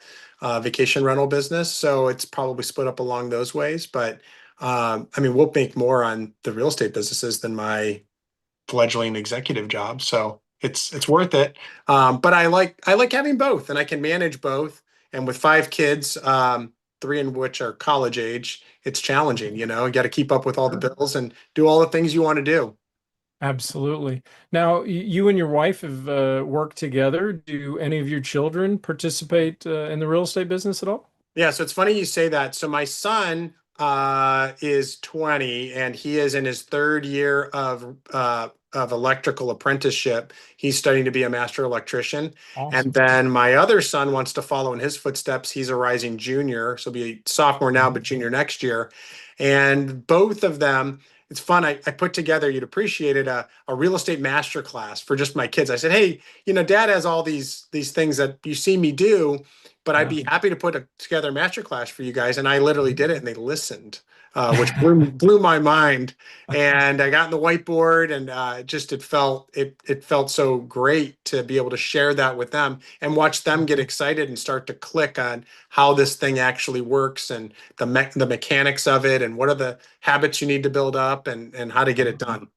vacation rental business. So it's probably split up along those ways. But I mean, we'll make more on the real estate businesses than my fledgling executive job. So it's worth it. But I like having both, and I can manage both. And with 5 kids, three in which are college age, it's challenging. You got to keep up with all the bills and do all the things you want to do. Absolutely. Now, you and your wife have worked together. Do any of your children participate in the real estate business at all? Yeah, so it's funny you say that. So my son is 20 and he is in his third year of electrical apprenticeship. He's studying to be a master electrician. And Awesome. then my other son wants to follow in his footsteps. He's a rising junior, so he'll be a sophomore now, but junior next year. And both of them, it's fun. I put together, you'd appreciate it, a real estate master class for just my kids. I said, hey, dad has all these things that you see me do, but I'd Yeah. be happy to put together a master class for you guys. And I literally did it and they listened, which blew my mind. And I got in the whiteboard and it felt so great to be able to share that with them and watch them get excited and start to click on how this thing actually works and the mechanics of it and what are the habits you need to build up and how to get it done.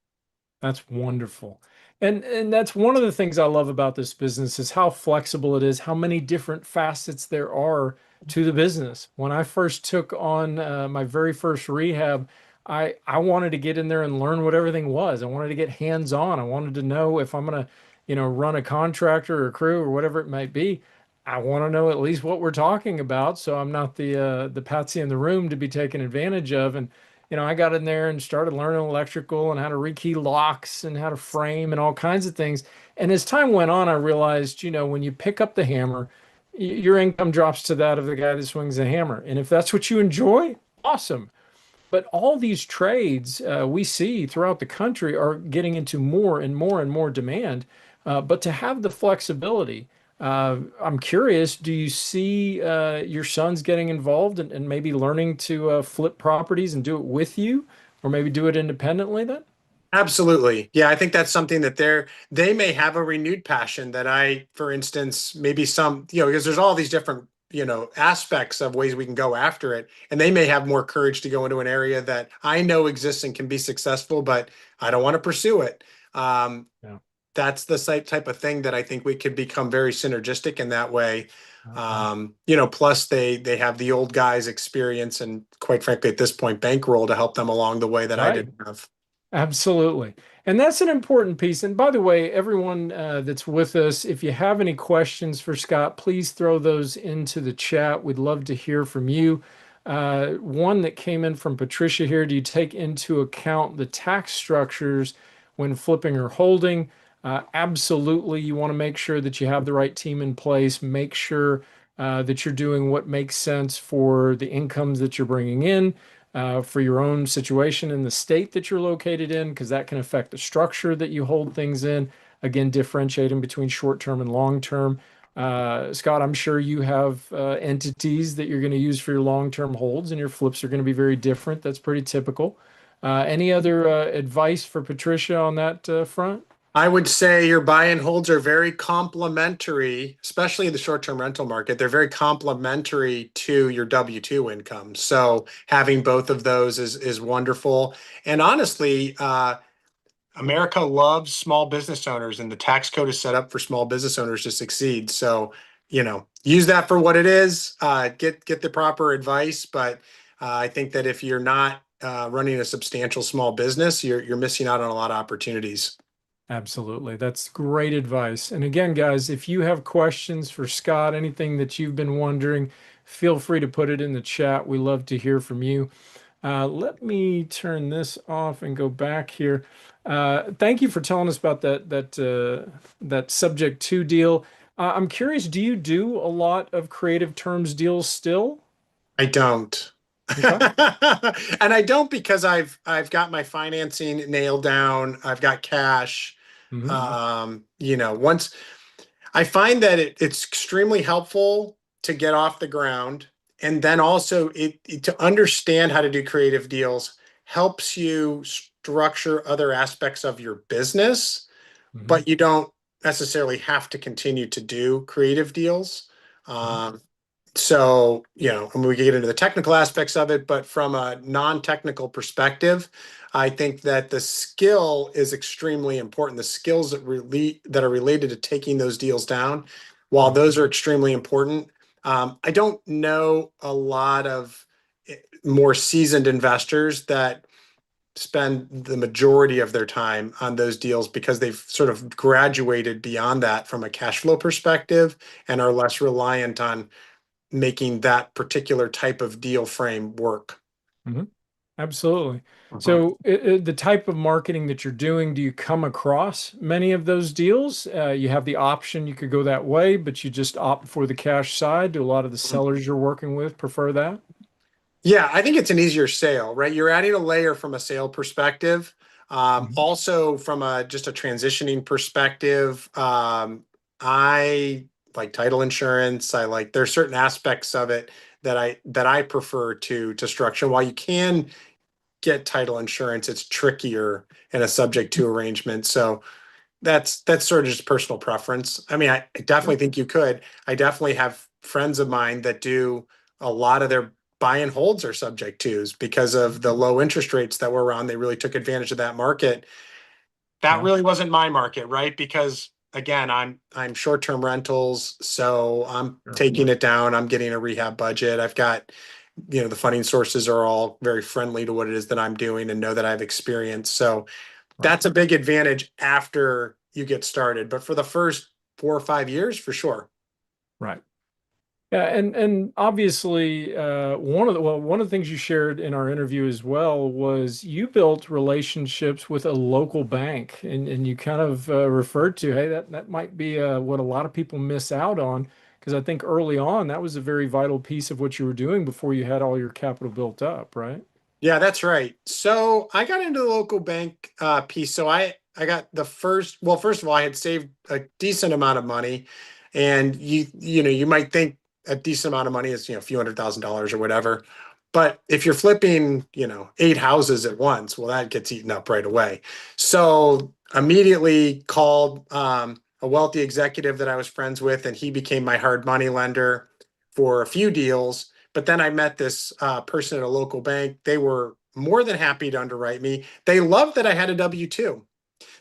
That's wonderful. And that's one of the things I love about this business is how flexible it is, how many different facets there are to the business. When I first took on my very first rehab, I wanted to get in there and learn what everything was. I wanted to get hands-on. I wanted to know if I'm gonna, run a contractor or crew or whatever it might be. I want to know at least what we're talking about, so I'm not the patsy in the room to be taken advantage of. And I got in there and started learning electrical and how to rekey locks and how to frame and all kinds of things. And as time went on, I realized, when you pick up the hammer, your income drops to that of the guy that swings the hammer. And if that's what you enjoy, awesome. But all these trades we see throughout the country are getting into more and more and more demand. But to have the flexibility, I'm curious, do you see your sons getting involved and maybe learning to flip properties and do it with you, or maybe do it independently then? Absolutely. Yeah, I think that's something that they may have a renewed passion that for instance, maybe because there's all these different, aspects of ways we can go after it. And they may have more courage to go into an area that I know exists and can be successful, but I don't want to pursue it. Um, Yeah. that's the type of thing that I think we could become very synergistic in that way. Plus they have the old guys experience and quite frankly, at this point, bankroll to help them along the way that I Right. didn't have. Absolutely. And that's an important piece. And by the way, everyone that's with us, if you have any questions for Scott, please throw those into the chat. We'd love to hear from you. One that came in from Patricia here, do you take into account the tax structures when flipping or holding? Absolutely. You want to make sure that you have the right team in place. Make sure that you're doing what makes sense for the incomes that you're bringing in, for your own situation in the state that you're located in, because that can affect the structure that you hold things in. again, differentiating between short term and long term. Scott, I'm sure you have entities that you're going to use for your long term holds, and your flips are going to be very different. That's pretty typical. Any other advice for Patricia on that front? I would say your buy and holds are very complementary, especially in the short-term rental market. They're very complementary to your W-2 income. So having both of those is wonderful. And honestly, America loves small business owners, and the tax code is set up for small business owners to succeed. So, use that for what it is. Get the proper advice, but I think that if you're not running a substantial small business, you're missing out on a lot of opportunities. Absolutely. That's great advice. And again, guys, if you have questions for Scott, anything that you've been wondering, feel free to put it in the chat. We love to hear from you. Let me turn this off and go back here. Thank you for telling us about that subject to deal. I'm curious, do you do a lot of creative terms deals still? I don't. Okay. And I don't because I've got my financing nailed down. I've got cash. Hmm. Once I find that it's extremely helpful to get off the ground, and then also to understand how to do creative deals helps you structure other aspects of your business, Hmm. but you don't necessarily have to continue to do creative deals. Hmm. Um, so, I mean, we can get into the technical aspects of it, but from a non-technical perspective, I think that the skill is extremely important. The skills that are related to taking those deals down, while Hmm. those are extremely important, I don't know a lot of more seasoned investors that spend the majority of their time on those deals because they've sort of graduated beyond that from a cash flow perspective and are less reliant on making that particular type of deal frame work. Hmm. Absolutely. Mhm. So, the type of marketing that you're doing, do you come across many of those deals? You have the option, you could go that way, but you just opt for the cash side. Do a lot of the sellers you're working with prefer that? Yeah, I think it's an easier sale, right? You're adding a layer from a sale perspective. Mhm. Also from just a transitioning perspective. I like title insurance. There's certain aspects of it that I prefer to structure. While you can get title insurance, it's trickier in a subject to arrangement. So that's sort of just personal preference. I mean, I definitely Sure. think you could. I definitely have friends of mine that do a lot of their buy and holds are subject tos because of the low interest rates that were around. They really took advantage of that market. That Yeah. really wasn't my market, right? Because again, I'm short-term rentals, so I'm Sure. taking it down. I'm getting a rehab budget. I've got, the funding sources are all very friendly to what it is that I'm doing and know that I have experience. So Right. that's a big advantage after you get started. But for the first 4 or 5 years, for sure. Right. Yeah, and obviously, one of the things you shared in our interview as well was you built relationships with a local bank, and you kind of referred to, hey, that might be what a lot of people miss out on, because I think early on that was a very vital piece of what you were doing before you had all your capital built up, right? Yeah, that's right. So I got into the local bank piece. So I got well, first of all, I had saved a decent amount of money, and you might think a decent amount of money is a few $100,000 or whatever, but if you're flipping 8 houses at once, well, that gets eaten up right away. So immediately called a wealthy executive that I was friends with, and he became my hard money lender for a few deals. But then I met this person at a local bank. They were more than happy to underwrite me. They loved that I had a W-2. Mhm.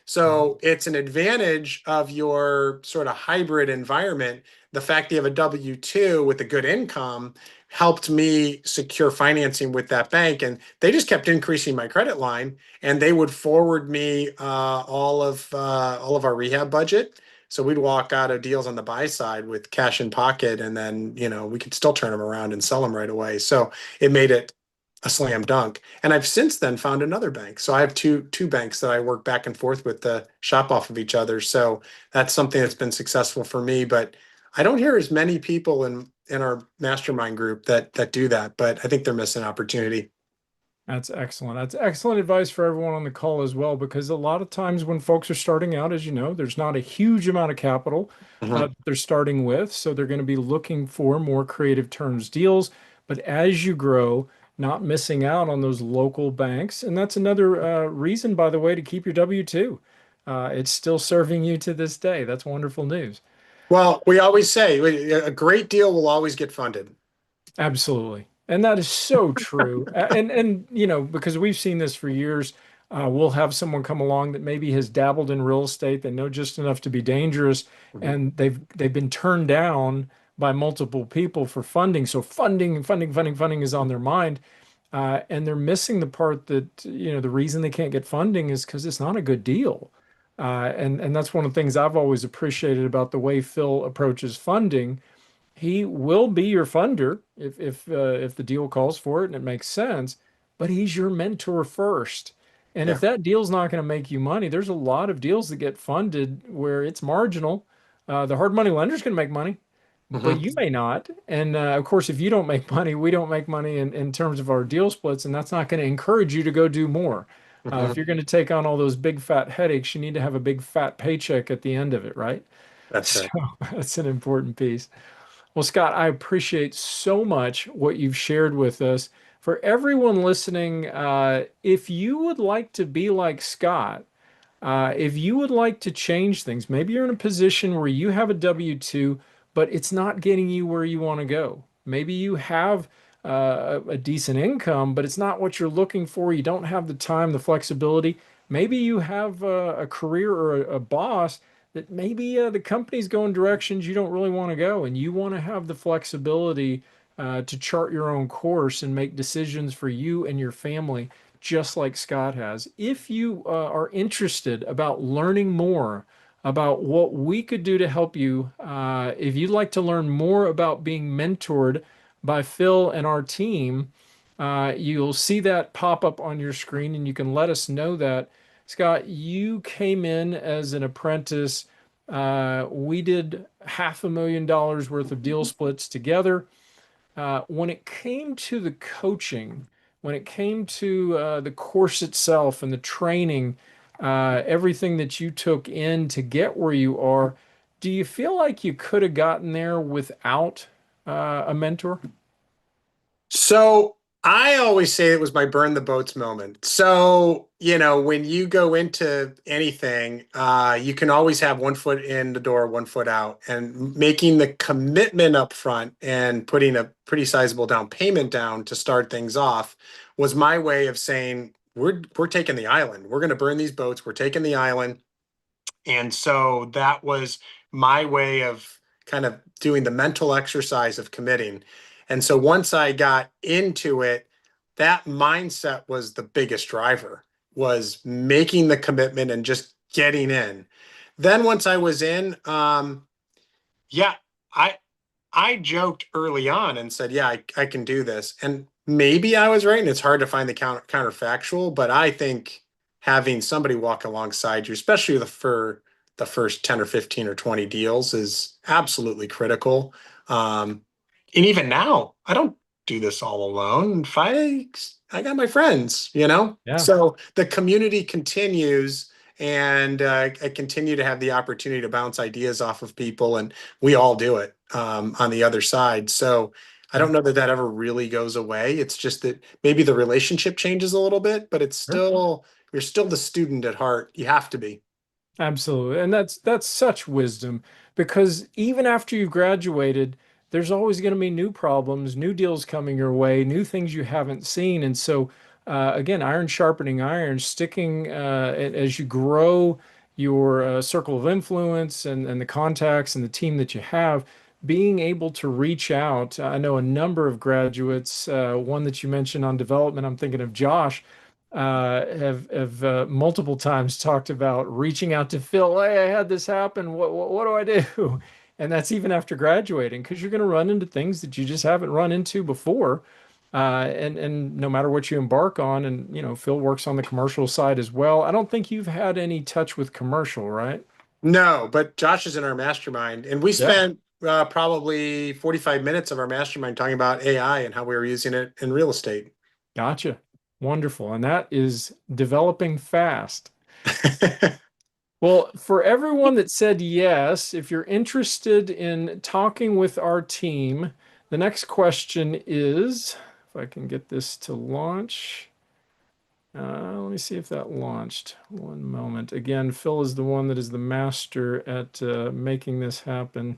So it's an advantage of your sort of hybrid environment. The fact that you have a W-2 with a good income helped me secure financing with that bank. And they just kept increasing my credit line, and they would forward me all of our rehab budget. So we'd walk out of deals on the buy side with cash in pocket, and then we could still turn them around and sell them right away. So it made it a slam dunk. And I've since then found another bank. So I have two banks that I work back and forth with to shop off of each other. So that's something that's been successful for me. But I don't hear as many people in our mastermind group that do that. But I think they're missing opportunity. That's excellent. That's excellent advice for everyone on the call as well, because a lot of times when folks are starting out, as you know, there's not a huge amount of capital Mhm. they're starting with. So they're going to be looking for more creative terms deals. But as you grow, not missing out on those local banks. And that's another reason, by the way, to keep your W-2. It's still serving you to this day. That's wonderful news. Well, we always say a great deal will always get funded. Absolutely. And that is so true. And you know, because we've seen this for years, we'll have someone come along that maybe has dabbled in real estate, they know just enough to be dangerous, Mhm. and they've been turned down by multiple people for funding. So funding is on their mind. And they're missing the part that, you know, the reason they can't get funding is because it's not a good deal. And that's one of the things I've always appreciated about the way Phil approaches funding. He will be your funder if the deal calls for it and it makes sense, but he's your mentor first. And if Yeah. that deal's not going to make you money, there's a lot of deals that get funded where it's marginal. The hard money lender's going to make money, but Hmm. you may not. And of course, if you don't make money, we don't make money in terms of our deal splits, and that's not going to encourage you to go do more. If Hmm. you're going to take on all those big fat headaches, you need to have a big fat paycheck at the end of it, right? That's So right. that's an important piece. Well, Scott, I appreciate so much what you've shared with us. For everyone listening, if you would like to be like Scott, if you would like to change things, maybe you're in a position where you have a W-2, but it's not getting you where you want to go. Maybe you have a decent income, but it's not what you're looking for. You don't have the time, the flexibility. Maybe you have a career or a boss that maybe the company's going directions you don't really want to go, and you want to have the flexibility to chart your own course and make decisions for you and your family just like Scott has. If you are interested about learning more about what we could do to help you, if you'd like to learn more about being mentored by Phil and our team, you'll see that pop up on your screen and you can let us know that. Scott, you came in as an apprentice. We did $500,000 worth of deal splits together. When it came to the coaching, when it came to the course itself and the training, everything that you took in to get where you are, do you feel like you could have gotten there without a mentor? So I always say it was my burn the boats moment. So, when you go into anything, you can always have one foot in the door, one foot out, and making the commitment up front and putting a pretty sizable down payment down to start things off was my way of saying, we're taking the island. We're going to burn these boats. We're taking the island. And so that was my way of kind of doing the mental exercise of committing. And so once I got into it, that mindset was the biggest driver, was making the commitment and just getting in. Then once I was in, yeah, I I joked early on and said, yeah, I can do this. And maybe I was right. And it's hard to find the counterfactual, but I think having somebody walk alongside you, especially for the first 10 or 15 or 20 deals, is absolutely critical. And even now, I don't do this all alone. I got my friends. Yeah. So the community continues, and I continue to have the opportunity to bounce ideas off of people, and we all do it on the other side. So I Yeah. don't know that that ever really goes away. It's just that maybe the relationship changes a little bit, but Sure. you're still the student at heart. You have to be. Absolutely. And that's such wisdom because even after you've graduated, there's always going to be new problems, new deals coming your way, new things you haven't seen. And so, again, iron sharpening iron, sticking as you grow your circle of influence and the contacts and the team that you have, being able to reach out. I know a number of graduates, one that you mentioned on development, I'm thinking of Josh have multiple times talked about reaching out to Phil. Hey, I had this happen. What do I do? And that's even after graduating, because you're going to run into things that you just haven't run into before. And no matter what you embark on, and you know, Phil works on the commercial side as well. I don't think you've had any touch with commercial, right? No, but Josh is in our mastermind, and we Yeah, spent probably 45 minutes of our mastermind talking about AI and how we were using it in real estate. gotcha. Wonderful. And that is developing fast. Well, for everyone that said yes, if you're interested in talking with our team, the next question is, if I can get this to launch. Let me see if that launched. One moment. Again, Phil is the one that is the master at making this happen.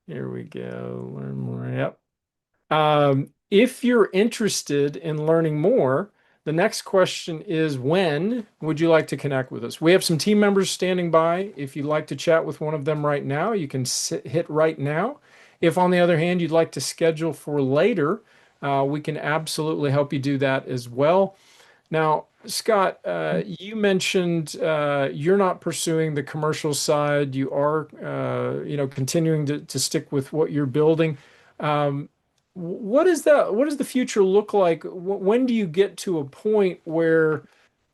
Here we go. Learn more. Yep. If you're interested in learning more, the next question is when would you like to connect with us? We have some team members standing by. If you'd like to chat with one of them right now, you can hit right now. If, on the other hand, you'd like to schedule for later, we can absolutely help you do that as well. Now, Scott, you mentioned you're not pursuing the commercial side. You are, continuing to stick with what you're building. Um, what is that? What does the future look like? When do you get to a point where,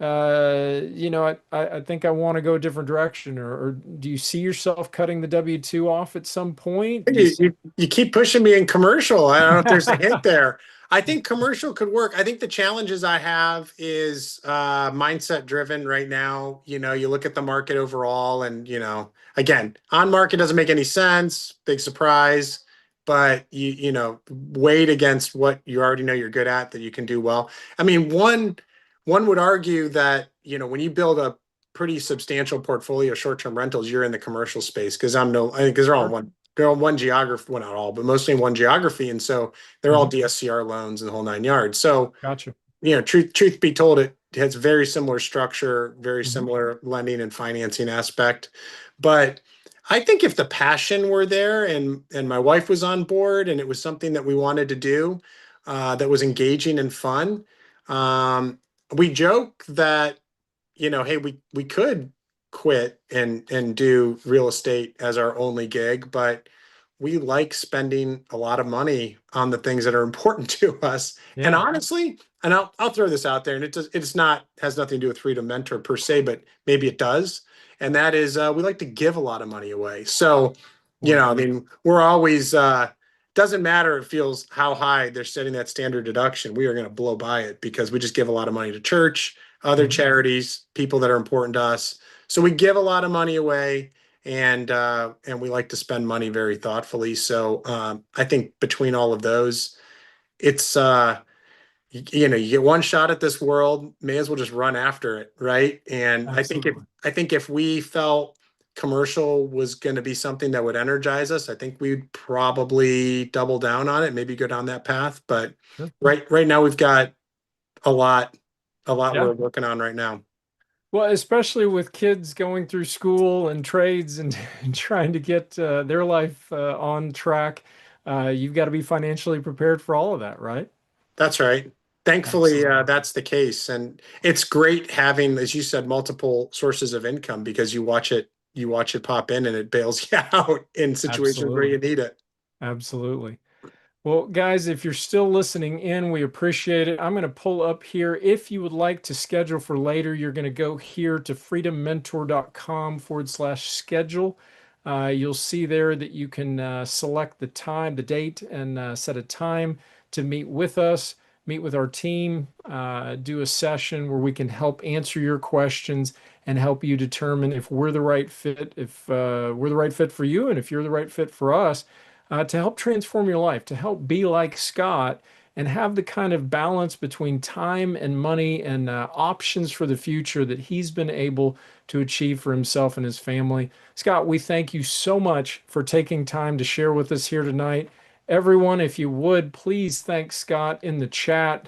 I think I want to go a different direction, or do you see yourself cutting the W-2 off at some point? Do you see? You keep pushing me in commercial. I don't know if there's a hint there. I think commercial could work. I think the challenges I have is mindset driven right now. You look at the market overall, and again, on market doesn't make any sense. Big surprise, but weighed against what you already know you're good at that you can do well. I mean, one would argue that when you build a pretty substantial portfolio of short-term rentals, you're in the commercial space because I think because Sure. they're on one geography, well, not all, but mostly in one geography. And so they're all Mhm. DSCR loans and the whole nine yards. So, Gotcha. truth be told, it has very similar structure, very Mhm. similar lending and financing aspect. But I think if the passion were there and my wife was on board and it was something that we wanted to do, that was engaging and fun, we joke that hey, we could quit and do real estate as our only gig, but we like spending a lot of money on the things that are important to us. And Yeah. honestly, and I'll throw this out there, and it's not has nothing to do with Freedom Mentor per se, but maybe it does. And that is we like to give a lot of money away. So, I Wonderful. mean, we're always doesn't matter it feels how high they're setting that standard deduction. We are going to blow by it because we just give a lot of money to church, other Mhm. charities, people that are important to us. So we give a lot of money away, and we like to spend money very thoughtfully. So I think between all of those, it's you get one shot at this world, may as well just run after it, right? And Absolutely. I think if we felt commercial was going to be something that would energize us, I think we'd probably double down on it, maybe go down that path. But Sure. right now we've got a lot, a lot Yeah. we're working on right now. Well, especially with kids going through school and trades and, and trying to get their life on track, you've got to be financially prepared for all of that, right? That's right. Thankfully, Absolutely. that's the case, and it's great having, as you said, multiple sources of income because you watch it pop in, and it bails you out in situations where Absolutely. you need it. Absolutely. Well, guys, if you're still listening in, we appreciate it. I'm going to pull up here. If you would like to schedule for later, you're going to go here to freedommentor.com/schedule. You'll see there that you can select the time, the date, and set a time to meet with us, meet with our team, do a session where we can help answer your questions and help you determine if we're the right fit, if we're the right fit for you, and if you're the right fit for us to help transform your life, to help be like Scott and have the kind of balance between time and money and options for the future that he's been able to achieve for himself and his family. Scott, we thank you so much for taking time to share with us here tonight. Everyone, if you would, please thank Scott in the chat.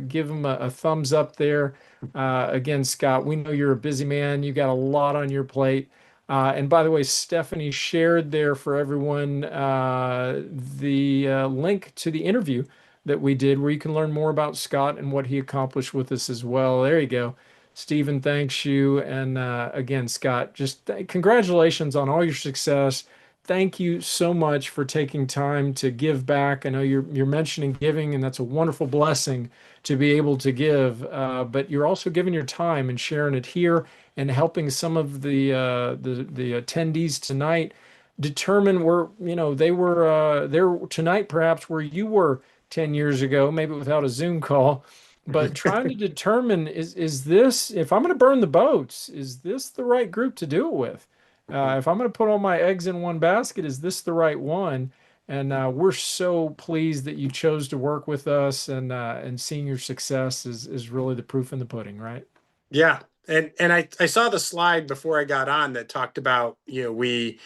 Give him a thumbs up there. Again, Scott, we know you're a busy man. You got a lot on your plate. And by the way, Stephanie shared there for everyone the link to the interview that we did where you can learn more about Scott and what he accomplished with us as well. There you go. Stephen, thanks you. And again, Scott, just congratulations on all your success. Thank you so much for taking time to give back. I know you're mentioning giving, and that's a wonderful blessing to be able to give. But you're also giving your time and sharing it here and helping some of the attendees tonight determine where they were there tonight, perhaps where you were 10 years ago, maybe without a Zoom call, but trying to determine is this, if I'm going to burn the boats, is this the right group to do it with? If I'm going to put all my eggs in one basket, is this the right one? And we're so pleased that you chose to work with us, and seeing your success is really the proof in the pudding, right? Yeah. And I saw the slide before I got on that talked about, we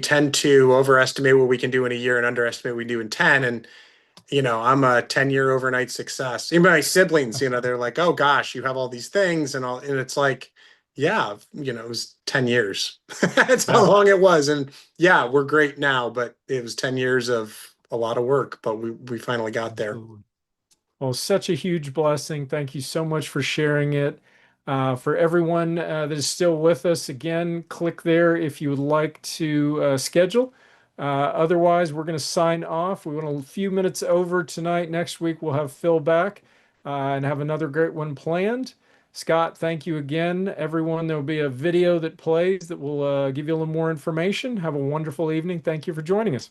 tend to overestimate what we can do in a year and underestimate what we do in 10. And I'm a 10-year overnight success. Even my siblings, they're like, "Oh gosh, you have all these things," and all, and it's like, yeah, it was 10 years. That's how Yeah, long it was. And yeah, we're great now, but it was 10 years of a lot of work, but we finally got there. absolutely. Well, such a huge blessing. Thank you so much for sharing it. For everyone that is still with us, again, click there if you would like to schedule. Otherwise, we're going to sign off. We went a few minutes over tonight. Next week, we'll have Phil back and have another great one planned. Scott, thank you again. Everyone, there will be a video that plays that will give you a little more information. Have a wonderful evening. Thank you for joining us.